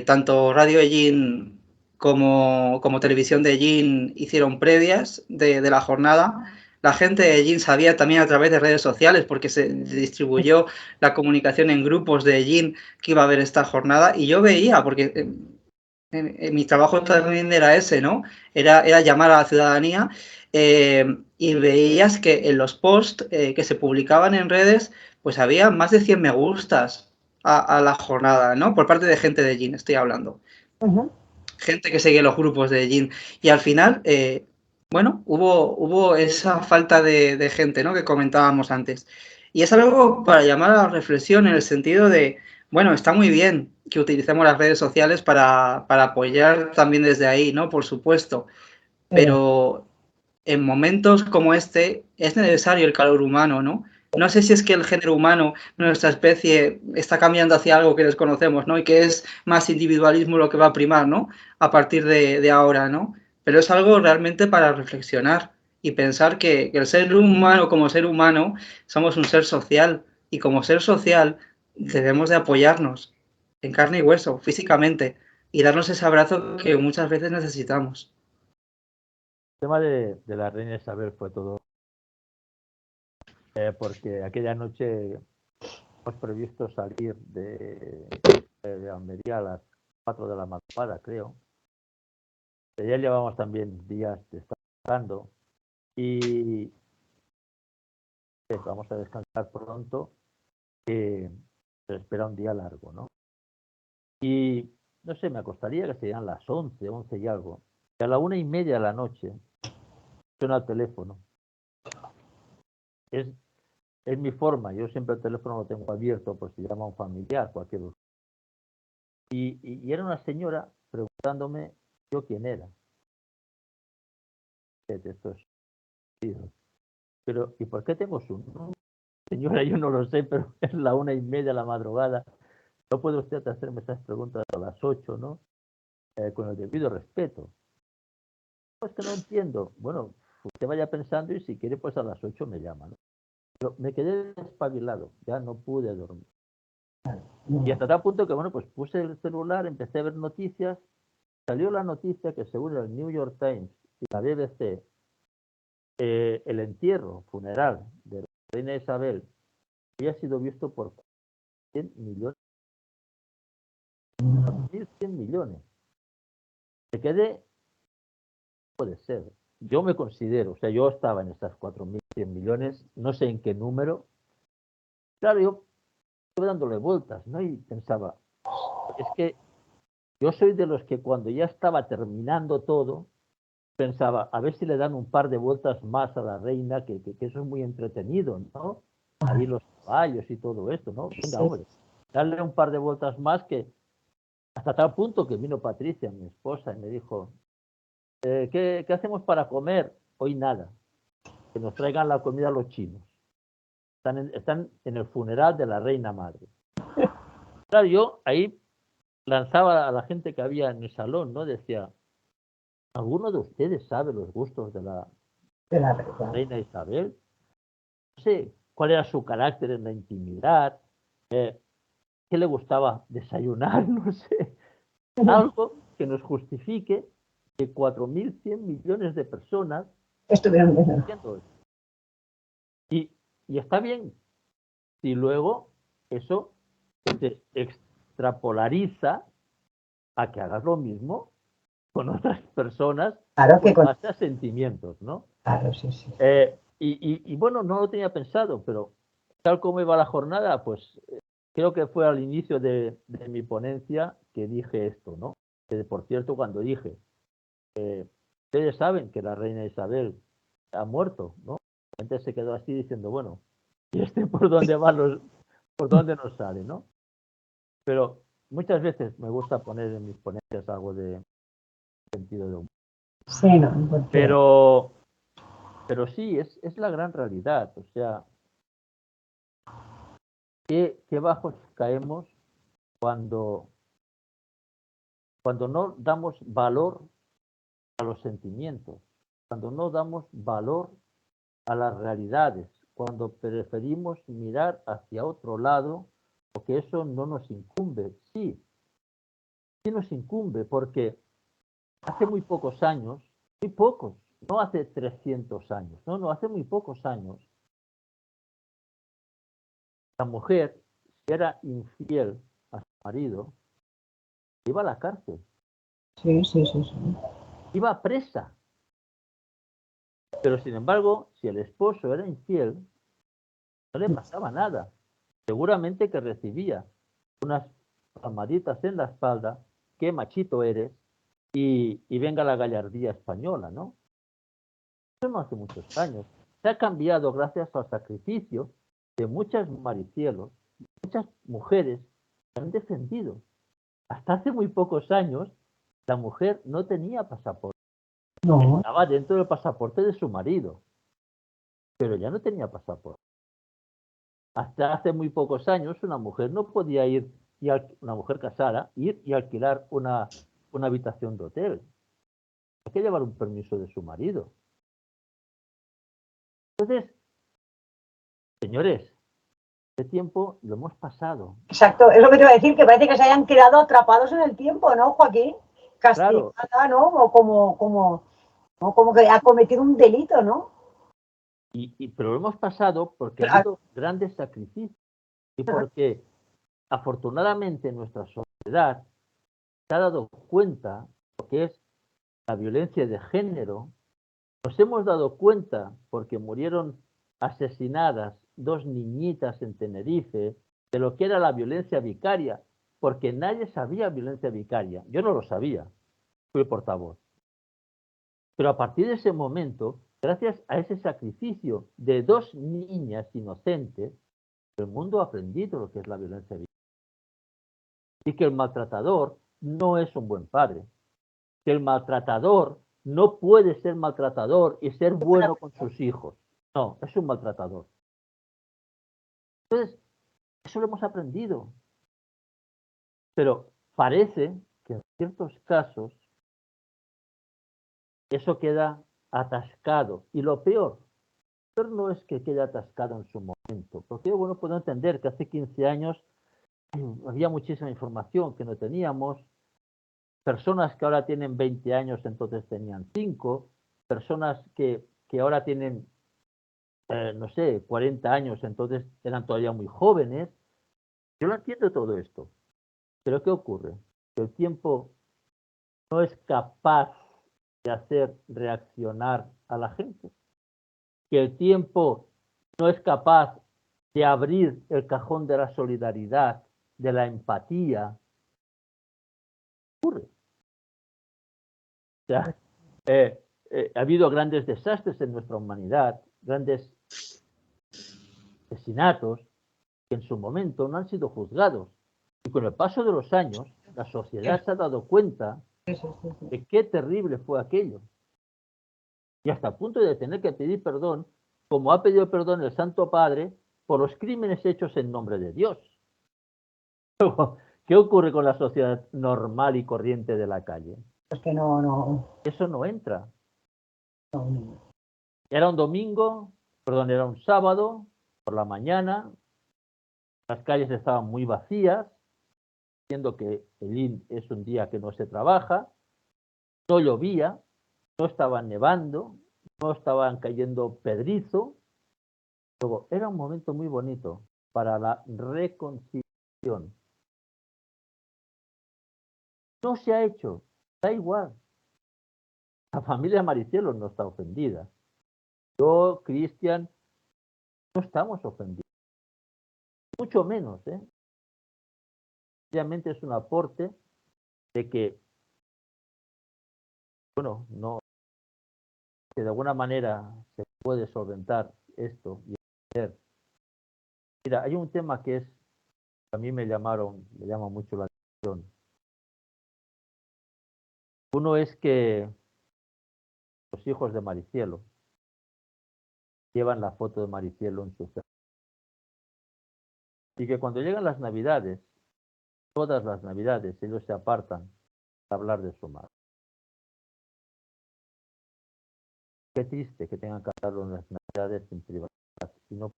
Tanto Radio Ellín como Televisión de Ellín hicieron previas de la jornada. La gente de Ellín sabía también a través de redes sociales, porque se distribuyó la comunicación en grupos de Ellín que iba a haber esta jornada, y yo veía, porque mi trabajo también era ese, ¿no? Era llamar a la ciudadanía, y veías que en los posts que se publicaban en redes, pues había más de 100 me gustas a la jornada, ¿no? Por parte de gente de Ellín, estoy hablando. Gente que seguía los grupos de Ellín. Y al final, bueno, hubo esa falta de gente, ¿no? Que comentábamos antes. Y es algo para llamar a la reflexión en el sentido de, bueno, está muy bien que utilicemos las redes sociales para apoyar también desde ahí, ¿no? Por supuesto. Pero en momentos como este es necesario el calor humano, ¿no? No sé si es que el género humano, nuestra especie, está cambiando hacia algo que desconocemos, ¿no? Y que es más individualismo lo que va a primar, ¿no? A partir de ahora, ¿no? Pero es algo realmente para reflexionar y pensar que el ser humano como ser humano somos un ser social y como ser social debemos de apoyarnos en carne y hueso, físicamente, y darnos ese abrazo que muchas veces necesitamos. El tema de la reina Isabel fue todo, porque aquella noche hemos previsto salir de Almería a las 4 de la madrugada, creo. Ya llevamos también días descansando y vamos a descansar pronto, que se espera un día largo, ¿no? Y no sé, me acostaría que serían las 11 y algo. Y a la 1:30 de la noche suena el teléfono. Es mi forma, yo siempre el teléfono lo tengo abierto por si llama un familiar, cualquier cosa. Y era una señora preguntándome yo quién era. Esto es... Pero, ¿y por qué tengo su nombre? Señora, yo no lo sé, pero es la 1:30 de la madrugada. No puede usted hacerme esas preguntas a las 8, ¿no? Con el debido respeto. No, es que no entiendo. Bueno, usted vaya pensando y si quiere, pues a las 8 me llama, ¿no? Pero me quedé espabilado, ya no pude dormir. Y hasta tal punto que, bueno, pues puse el celular, empecé a ver noticias, salió la noticia que según el New York Times y la BBC, el entierro funeral de la reina Isabel había sido visto por 100 millones. 1.100 millones. Me quedé, puede ser. Yo me considero, o sea, yo estaba en estas 4.100 millones, no sé en qué número. Claro, yo estuve dándole vueltas, ¿no? Y pensaba, es que yo soy de los que cuando ya estaba terminando todo, pensaba, a ver si le dan un par de vueltas más a la reina, que eso es muy entretenido, ¿no? Ahí los caballos y todo esto, ¿no? Venga, hombre, darle un par de vueltas más que hasta tal punto que vino Patricia, mi esposa, y me dijo, ¿qué hacemos para comer? Hoy nada, que nos traigan la comida los chinos. Están en el funeral de la reina madre. Claro, yo ahí lanzaba a la gente que había en el salón, ¿no? Decía, ¿alguno de ustedes sabe los gustos de la reina Isabel? No sé cuál era su carácter en la intimidad, qué le gustaba desayunar, no sé. Algo que nos justifique que 4.100 millones de personas estuvieron viendo. Y está bien si luego eso se extrapolariza a que hagas lo mismo con otras personas, Claro que con con... base a sentimientos, ¿no? Claro, sí, sí. Y bueno, no lo tenía pensado, pero tal como iba la jornada, pues creo que fue al inicio de mi ponencia que dije esto, ¿no? Que por cierto, cuando dije, ustedes saben que la reina Isabel ha muerto, ¿no? La gente se quedó así diciendo, bueno, ¿y este por dónde va por dónde nos sale, ¿no? Pero muchas veces me gusta poner en mis ponencias algo de sentido de humor. Sí, no, porque... Pero sí, es la gran realidad. O sea, qué bajos caemos cuando no damos valor a los sentimientos, cuando no damos valor a las realidades, cuando preferimos mirar hacia otro lado, porque eso no nos incumbe. Sí, sí nos incumbe, porque hace muy pocos años, muy pocos, no hace 300 años, no, hace muy pocos años, la mujer, si era infiel a su marido, iba a la cárcel. Sí, sí, sí, sí. Iba presa. Pero sin embargo, si el esposo era infiel, no le pasaba nada. Seguramente que recibía unas palmaditas en la espalda, qué machito eres, y venga la gallardía española, ¿no? Eso no hace muchos años. Se ha cambiado gracias al sacrificio de muchas maricielos, muchas mujeres que han defendido. Hasta hace muy pocos años, la mujer no tenía pasaporte. No. Estaba dentro del pasaporte de su marido, pero ya no tenía pasaporte. Hasta hace muy pocos años, una mujer no podía ir, una mujer casada, ir y alquilar una habitación de hotel. Hay que llevar un permiso de su marido. Entonces, señores, este tiempo lo hemos pasado. Exacto, es lo que te iba a decir, que parece que se hayan quedado atrapados en el tiempo, ¿no, Joaquín? Castigada, claro. ¿No? O como que ha cometido un delito, ¿no? Pero lo hemos pasado porque ha habido grandes sacrificios y porque afortunadamente nuestra sociedad se ha dado cuenta de lo que es la violencia de género. Nos hemos dado cuenta porque murieron asesinadas 2 niñitas en Tenerife de lo que era la violencia vicaria, porque nadie sabía violencia vicaria. Yo no lo sabía, fui portavoz. Pero a partir de ese momento, gracias a ese sacrificio de 2 niñas inocentes, el mundo ha aprendido lo que es la violencia vicaria. Y que el maltratador no es un buen padre. Que el maltratador no puede ser maltratador y ser bueno con sus hijos. No, es un maltratador. Entonces, eso lo hemos aprendido. Pero parece que en ciertos casos eso queda atascado. Y lo peor Pero no es que quede atascado en su momento, porque bueno, puedo entender que hace 15 años había muchísima información que no teníamos, personas que ahora tienen 20 años entonces tenían 5, personas que ahora tienen, no sé, 40 años entonces eran todavía muy jóvenes. Yo lo entiendo todo esto, pero ¿qué ocurre? Que el tiempo no es capaz de hacer reaccionar a la gente, que el tiempo no es capaz de abrir el cajón de la solidaridad, de la empatía. Ocurre. O sea, ha habido grandes desastres en nuestra humanidad, grandes asesinatos que en su momento no han sido juzgados. Y con el paso de los años, la sociedad se ha dado cuenta de qué terrible fue aquello. Y hasta el punto de tener que pedir perdón, como ha pedido perdón el Santo Padre, por los crímenes hechos en nombre de Dios. ¿Qué ocurre con la sociedad normal y corriente de la calle? Es que no. Eso no entra. No. Era un domingo, perdón, era un sábado, por la mañana, las calles estaban muy vacías, siendo que el IN es un día que no se trabaja, no llovía, no estaba nevando, no estaban cayendo pedrizo. Luego, era un momento muy bonito para la reconciliación. No se ha hecho, da igual. La familia Maricielo no está ofendida. Yo, Cristian, no estamos ofendidos. Mucho menos, ¿eh? Obviamente es un aporte de que, bueno, no, que de alguna manera se puede solventar esto y hacer. Mira, hay un tema que es, a mí me llama mucho la atención. Uno es que los hijos de Maricielo llevan la foto de Maricielo en su Facebook. Y que cuando llegan las Navidades, todas las Navidades, ellos se apartan a hablar de su madre. Qué triste que tengan que hablarlo en las Navidades en privacidad y no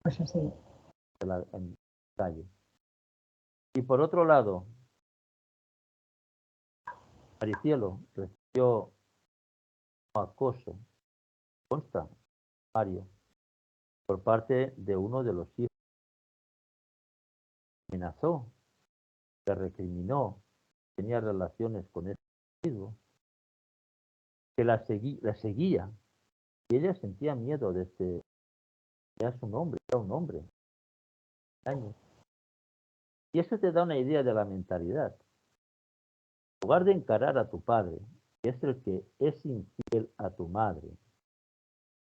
Pues así. en la calle. Y por otro lado, Maricielo recibió acoso, consta, Mario, por parte de uno de los hijos. Amenazó, le recriminó, tenía relaciones con ese individuo, que la seguía, y ella sentía miedo de este, era un hombre, años. Y eso te da una idea de la mentalidad. En lugar de encarar a tu padre, que es el que es infiel a tu madre,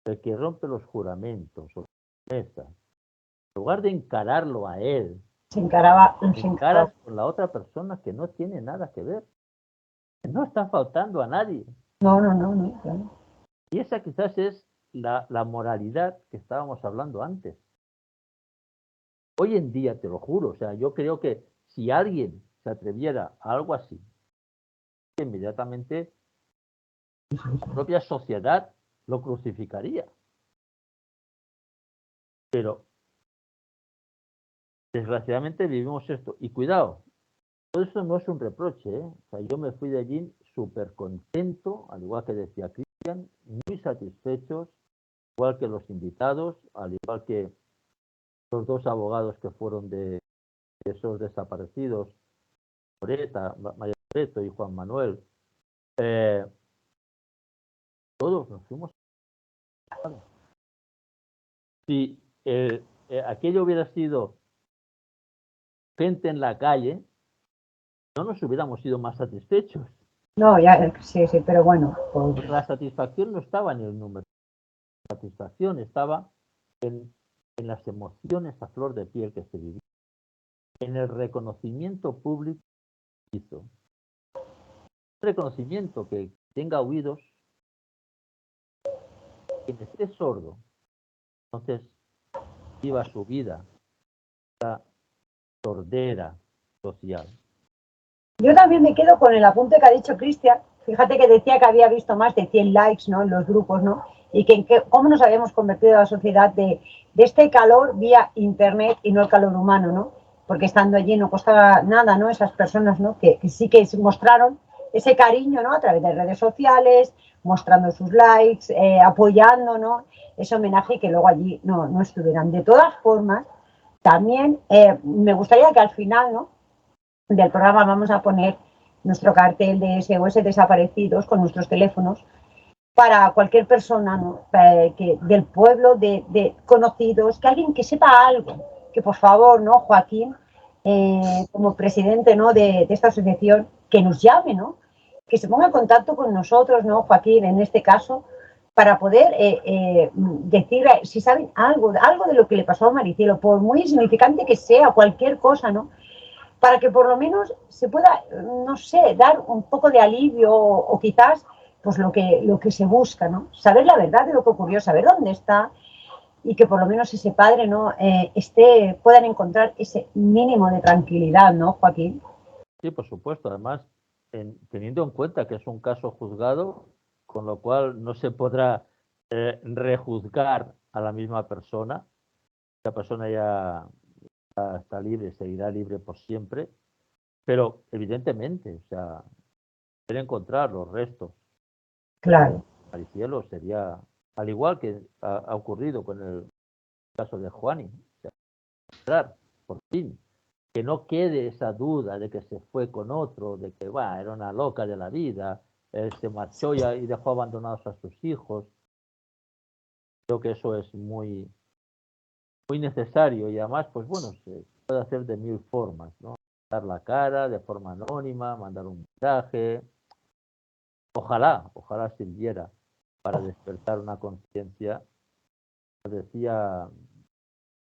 el que rompe los juramentos o las promesas, en lugar de encararlo a él, Se encaraba. encaras con la otra persona que no tiene nada que ver, que no está faltando a nadie. No, claro. Y esa quizás es la moralidad que estábamos hablando antes. Hoy en día, te lo juro, o sea, yo creo que si alguien se atreviera a algo así, inmediatamente la propia sociedad lo crucificaría. Pero desgraciadamente vivimos esto. Y cuidado, todo esto no es un reproche, ¿eh? O sea, yo me fui de allí súper contento, al igual que decía Cristian, muy satisfechos, igual que los invitados, al igual que los dos abogados que fueron de esos desaparecidos, María Loreto y Juan Manuel. Todos nos fuimos. Si aquello hubiera sido gente en la calle, no nos hubiéramos ido más satisfechos. No, ya, sí, pero bueno. Pues la satisfacción no estaba en el número. La satisfacción estaba en las emociones a flor de piel que se vivía, en el reconocimiento público que hizo. Un reconocimiento que tenga oídos, quien esté sordo, entonces viva su vida, esta sordera social. Yo también me quedo con el apunte que ha dicho Cristian. Fíjate que decía que había visto más de 100 likes, ¿no? En los grupos, ¿no? y cómo nos habíamos convertido en la sociedad de este calor vía internet y no el calor humano, ¿no? Porque estando allí no costaba nada, ¿no? Esas personas, ¿no? Que sí que mostraron ese cariño, ¿no? A través de redes sociales, mostrando sus likes, apoyando, ¿no? Ese homenaje, que luego allí no estuvieran. De todas formas, también me gustaría que al final, ¿no?, del programa vamos a poner nuestro cartel de SOS Desaparecidos con nuestros teléfonos para cualquier persona, ¿no?, del pueblo, de conocidos, que alguien que sepa algo, que por favor, ¿no?, Joaquín, como presidente, ¿no?, de esta asociación, que nos llame, ¿no?, que se ponga en contacto con nosotros, ¿no?, Joaquín, en este caso, para poder decir si saben algo de lo que le pasó a Maricielo, por muy insignificante que sea, cualquier cosa, ¿no?, para que por lo menos se pueda, no sé, dar un poco de alivio o quizás pues lo que se busca, ¿no? Saber la verdad de lo que ocurrió, saber dónde está y que por lo menos ese padre, ¿no?, puedan encontrar ese mínimo de tranquilidad, ¿no, Joaquín? Sí, por supuesto. Además, teniendo en cuenta que es un caso juzgado, con lo cual no se podrá rejuzgar a la misma persona. La persona ya está libre, seguirá libre por siempre, pero evidentemente, o sea, quiere encontrar los restos. Claro. Maricielo sería, al igual que ha ocurrido con el caso de Juani, o sea, por fin, que no quede esa duda de que se fue con otro, de que era una loca de la vida, se marchó y dejó abandonados a sus hijos. Creo que eso es muy, muy necesario y además, pues bueno, se puede hacer de mil formas, ¿no? Dar la cara de forma anónima, mandar un mensaje. Ojalá sirviera para despertar una conciencia. Decía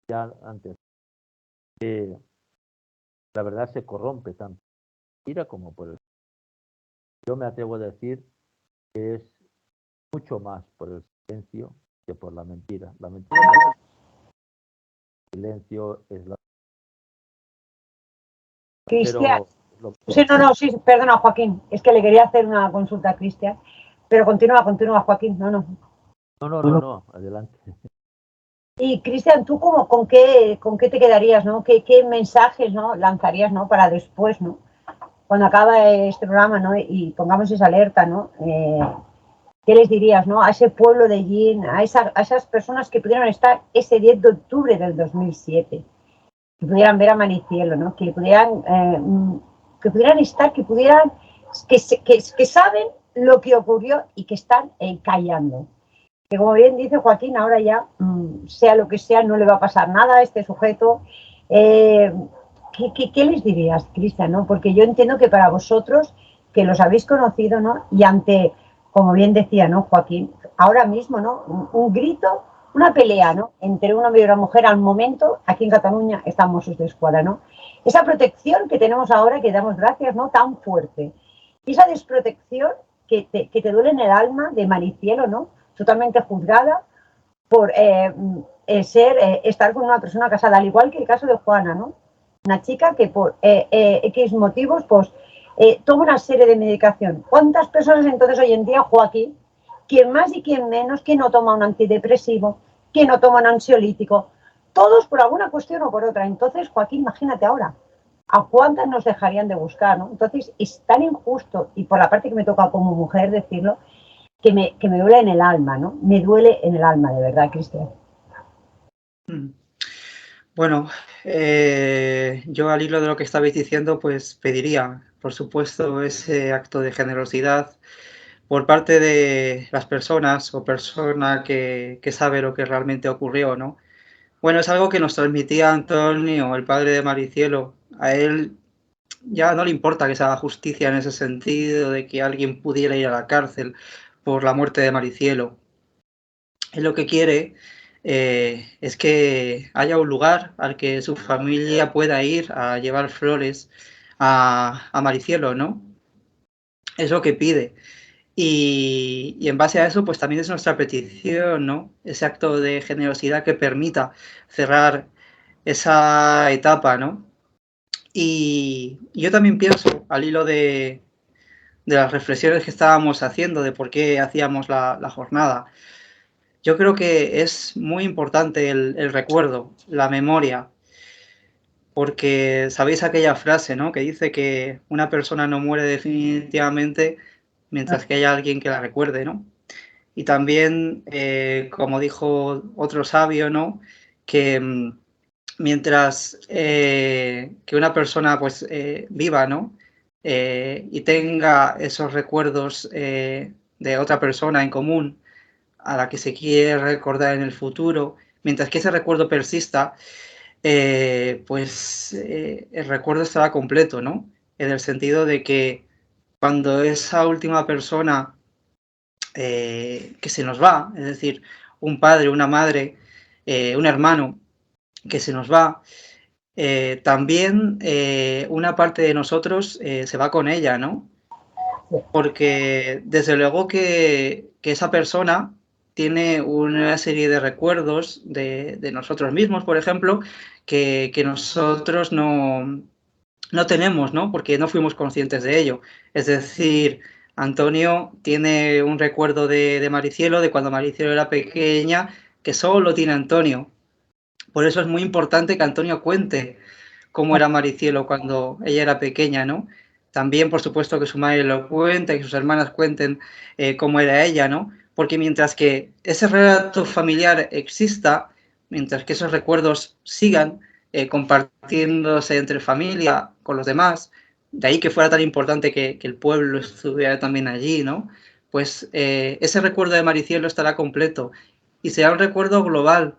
ya antes que la verdad se corrompe tanto por la mentira como por el... Yo me atrevo a decir que es mucho más por el silencio que por la mentira. La mentira es el silencio, es la... Cristian. Pero Sí, sí, perdona, Joaquín. Es que le quería hacer una consulta a Cristian. Pero continúa, Joaquín. No, adelante. Y Cristian, ¿tú con qué te quedarías, ¿no? ¿Qué mensajes, ¿no?, lanzarías, ¿no?, para después, ¿no?, cuando acaba este programa, ¿no?, y pongamos esa alerta, ¿no? ¿Qué les dirías, ¿no?, a ese pueblo de Yin, a esas personas que pudieron estar ese 10 de octubre del 2007, que pudieran ver a Maricielo, ¿no?, que pudieran estar, que saben lo que ocurrió y que están callando? Que como bien dice Joaquín, ahora ya, sea lo que sea, no le va a pasar nada a este sujeto. ¿Qué les dirías, Cristian, ¿no? Porque yo entiendo que para vosotros, que los habéis conocido, ¿no?, y ante, como bien decía, ¿no, Joaquín, ahora mismo, ¿no?, un grito, una pelea, ¿no?, entre un hombre y una mujer, al momento, aquí en Cataluña, están Mossos d'Esquadra, ¿no? Esa protección que tenemos ahora, que damos gracias, ¿no?, tan fuerte. Y esa desprotección que te duele en el alma de Maricielo, ¿no?, totalmente juzgada por estar con una persona casada, al igual que el caso de Juana, ¿no? Una chica que por X motivos, pues, toma una serie de medicación. ¿Cuántas personas entonces hoy en día, Joaquín, quién más y quién menos, que no toma un antidepresivo, que no toma un ansiolítico? Todos por alguna cuestión o por otra. Entonces, Joaquín, imagínate ahora, ¿a cuántas nos dejarían de buscar, ¿no? Entonces, es tan injusto, y por la parte que me toca como mujer decirlo, que me duele en el alma, ¿no? Me duele en el alma, de verdad, Cristian. Bueno, yo al hilo de lo que estabais diciendo, pues pediría, por supuesto, ese acto de generosidad por parte de las personas o persona que sabe lo que realmente ocurrió, ¿no? Bueno, es algo que nos transmitía Antonio, el padre de Maricielo. A él ya no le importa que se haga justicia en ese sentido de que alguien pudiera ir a la cárcel por la muerte de Maricielo. Él lo que quiere es que haya un lugar al que su familia pueda ir a llevar flores a Maricielo, ¿no? Es lo que pide. Y en base a eso, pues también es nuestra petición, ¿no? Ese acto de generosidad que permita cerrar esa etapa, ¿no? Y yo también pienso, al hilo de las reflexiones que estábamos haciendo, de por qué hacíamos la jornada, Yo creo que es muy importante el recuerdo, la memoria, porque sabéis aquella frase, ¿no? Que dice que una persona no muere definitivamente mientras que haya alguien que la recuerde, ¿no? Y también, como dijo otro sabio, ¿no? Que mientras que una persona pues viva, ¿no? Y tenga esos recuerdos de otra persona en común a la que se quiere recordar en el futuro, mientras que ese recuerdo persista, pues el recuerdo estará completo, ¿no? En el sentido de que cuando esa última persona que se nos va, es decir, un padre, una madre, un hermano que se nos va, también una parte de nosotros se va con ella, ¿no? Porque desde luego que esa persona tiene una serie de recuerdos de nosotros mismos, por ejemplo, que nosotros no tenemos, ¿no? Porque no fuimos conscientes de ello. Es decir, Antonio tiene un recuerdo de Maricielo, de cuando Maricielo era pequeña, que solo tiene Antonio. Por eso es muy importante que Antonio cuente cómo era Maricielo cuando ella era pequeña, ¿no? También, por supuesto, que su madre lo cuente, que sus hermanas cuenten cómo era ella, ¿no? Porque mientras que ese relato familiar exista, mientras que esos recuerdos sigan compartiéndose entre familia, con los demás, de ahí que fuera tan importante que el pueblo estuviera también allí, ¿no? Pues ese recuerdo de Maricielo estará completo y será un recuerdo global,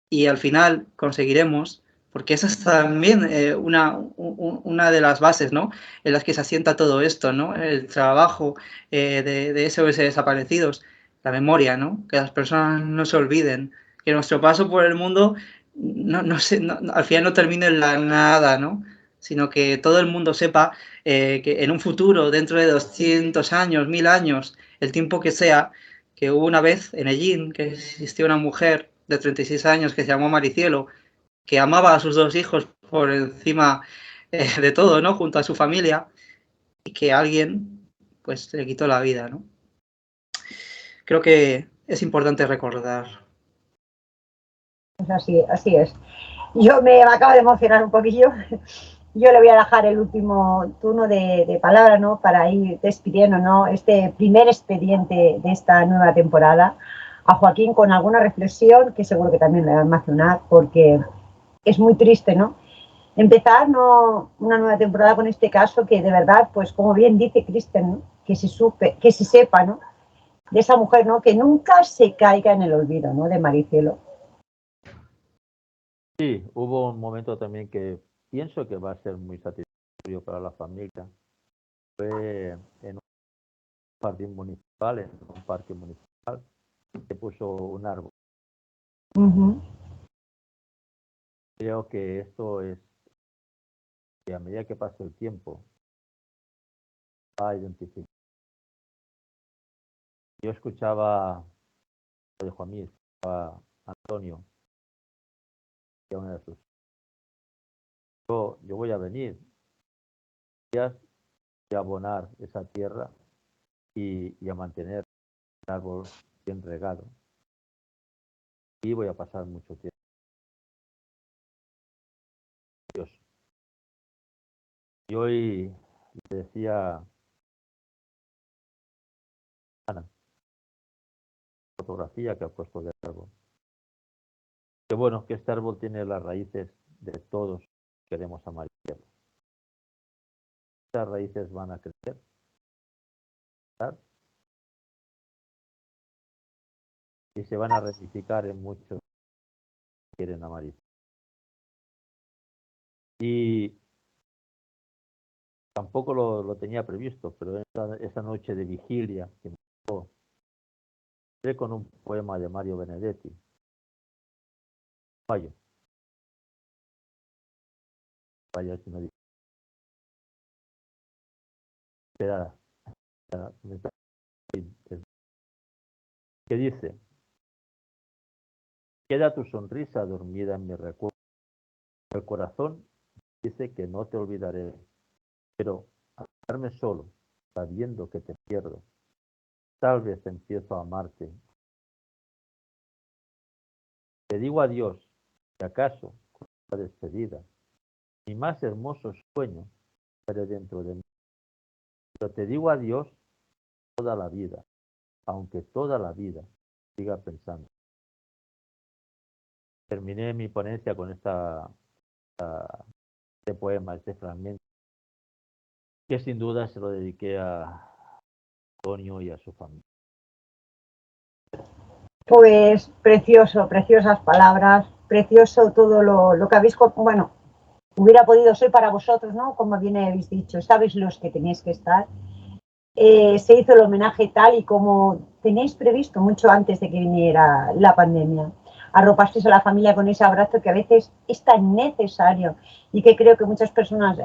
y al final conseguiremos, porque esa es también una de las bases, ¿no? En las que se asienta todo esto, ¿no? El trabajo de SOS Desaparecidos, la memoria, ¿no? Que las personas no se olviden, que nuestro paso por el mundo al final no termine en la nada, ¿no? Sino que todo el mundo sepa que en un futuro, dentro de 200 años, 1000 años, el tiempo que sea, que hubo una vez en Ellín que existió una mujer de 36 años que se llamó Maricielo, que amaba a sus dos hijos por encima de todo, ¿no? Junto a su familia, y que alguien pues le quitó la vida, ¿no? Creo que es importante recordar. Pues así es. Yo me acabo de emocionar un poquillo. Yo le voy a dejar el último turno de palabra, ¿no? Para ir despidiendo, ¿no? Este primer expediente de esta nueva temporada a Joaquín con alguna reflexión que seguro que también le va a emocionar porque es muy triste, ¿no? Empezar, ¿no? Una nueva temporada con este caso que de verdad, pues como bien dice Kristen, ¿no? Que se sepa, ¿no? De esa mujer, ¿no? Que nunca se caiga en el olvido, ¿no? De Maricielo. Sí, hubo un momento también que pienso que va a ser muy satisfactorio para la familia. Fue en un jardín municipal, en un parque municipal, se puso un árbol. Creo que esto es que a medida que pase el tiempo va a identificar. Yo escuchaba, lo dijo a mí, a Antonio, que una de sus, yo voy a venir, voy a abonar esa tierra y a mantener el árbol bien regado. Y voy a pasar mucho tiempo. Dios. Y hoy le decía a Ana, fotografía que ha puesto del árbol, que bueno, que este árbol tiene las raíces de todos que queremos amar. Estas raíces van a crecer, ¿verdad? Y se van a ramificar en muchos que quieren amar. Y tampoco lo tenía previsto, pero esa noche de vigilia que me tocó, entré con un poema de Mario Benedetti, Fallo. Vaya, si me dice, espera, que dice, queda tu sonrisa dormida en mi recuerdo. El corazón dice que no te olvidaré, pero al quedarme solo, sabiendo que te pierdo, tal vez empiezo a amarte Te digo adiós, si acaso, con la despedida. Mi más hermoso sueño estaré dentro de mí. Pero te digo adiós toda la vida, aunque toda la vida siga pensando. Terminé mi ponencia con este poema, este fragmento, que sin duda se lo dediqué a Antonio y a su familia. Pues precioso, preciosas palabras, precioso todo lo que habéis, bueno, hubiera podido ser para vosotros, ¿no? Como bien habéis dicho, sabéis los que tenéis que estar. Se hizo el homenaje tal y como tenéis previsto mucho antes de que viniera la pandemia. Arropasteis a la familia con ese abrazo que a veces es tan necesario y que creo que muchas personas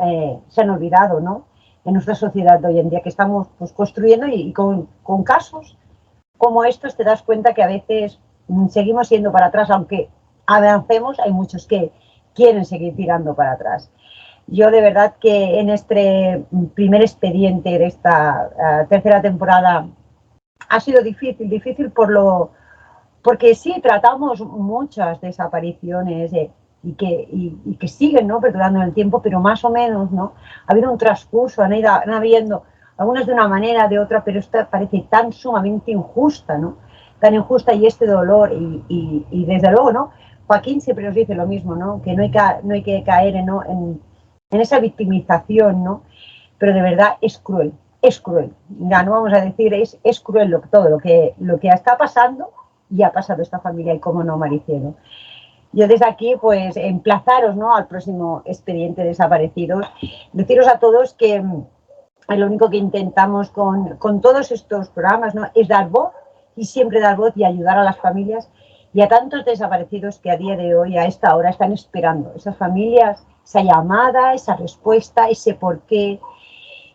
se han olvidado, ¿no? En nuestra sociedad de hoy en día, que estamos pues, construyendo y con casos como estos te das cuenta que a veces seguimos yendo para atrás, aunque avancemos, hay muchos que quieren seguir tirando para atrás. Yo de verdad que en este primer expediente de esta tercera temporada ha sido difícil porque sí tratamos muchas desapariciones y que siguen, ¿no?, perdurando en el tiempo, pero más o menos, ¿no?, ha habido un transcurso, han habiendo algunas de una manera, de otra, pero esta parece tan sumamente injusta, ¿no? Tan injusta y este dolor y desde luego, ¿no? Joaquín siempre nos dice lo mismo, ¿no? Que no hay que caer, ¿no?, en esa victimización, ¿no? Pero de verdad es cruel. Ya no vamos a decir, es cruel todo lo que está pasando y ha pasado esta familia y cómo no, Maricielo. Yo desde aquí, pues, emplazaros, ¿no?, al próximo expediente desaparecidos. Deciros a todos que lo único que intentamos con todos estos programas, ¿no?, es dar voz y siempre dar voz y ayudar a las familias y a tantos desaparecidos que a día de hoy, a esta hora, están esperando. Esas familias, esa llamada, esa respuesta, ese porqué.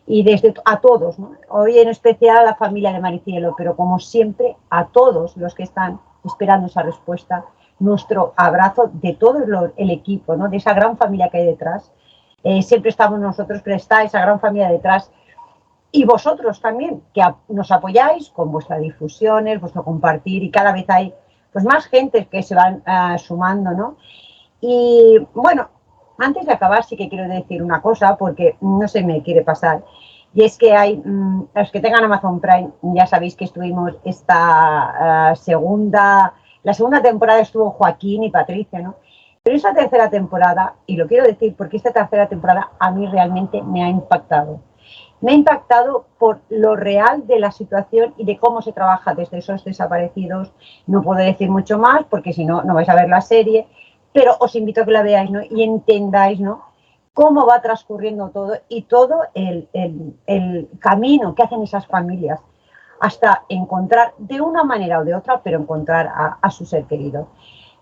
Y desde a todos, ¿no?, hoy en especial a la familia de Maricielo, pero como siempre a todos los que están esperando esa respuesta, nuestro abrazo de todo el equipo, ¿no?, de esa gran familia que hay detrás. Siempre estamos nosotros, pero está esa gran familia detrás. Y vosotros también, que nos apoyáis con vuestras difusiones, vuestro compartir, y cada vez hay pues más gente que se van sumando, ¿no? Y bueno, antes de acabar sí que quiero decir una cosa, porque no se me quiere pasar, y es que hay, los que tengan Amazon Prime, ya sabéis que estuvimos la segunda temporada estuvo Joaquín y Patricia, ¿no? Pero esa tercera temporada, y lo quiero decir porque esta tercera temporada a mí realmente me ha impactado. Me ha impactado por lo real de la situación y de cómo se trabaja desde esos desaparecidos. No puedo decir mucho más porque si no, no vais a ver la serie, pero os invito a que la veáis, ¿no?, y entendáis, ¿no?, cómo va transcurriendo todo y todo el camino que hacen esas familias hasta encontrar de una manera o de otra, pero encontrar a su ser querido.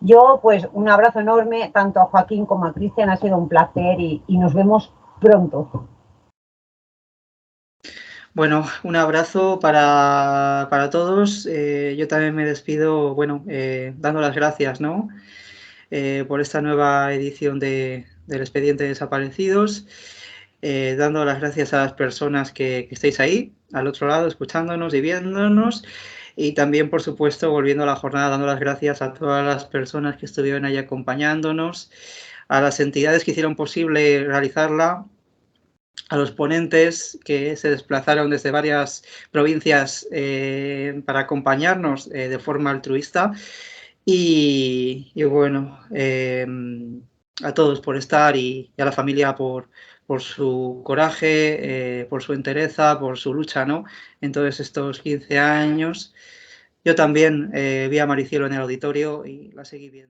Yo, pues, un abrazo enorme tanto a Joaquín como a Cristian, ha sido un placer y nos vemos pronto. Bueno, un abrazo para todos. Yo también me despido, bueno, dando las gracias, ¿no?, por esta nueva edición del Expediente Desaparecidos, dando las gracias a las personas que estáis ahí, al otro lado, escuchándonos y viéndonos, y también, por supuesto, volviendo a la jornada, dando las gracias a todas las personas que estuvieron ahí acompañándonos, a las entidades que hicieron posible realizarla, a los ponentes que se desplazaron desde varias provincias para acompañarnos de forma altruista y bueno, a todos por estar y a la familia por su coraje, por su entereza, por su lucha, ¿no?, en todos estos 15 años. Yo también vi a Maricielo en el auditorio y la seguí viendo.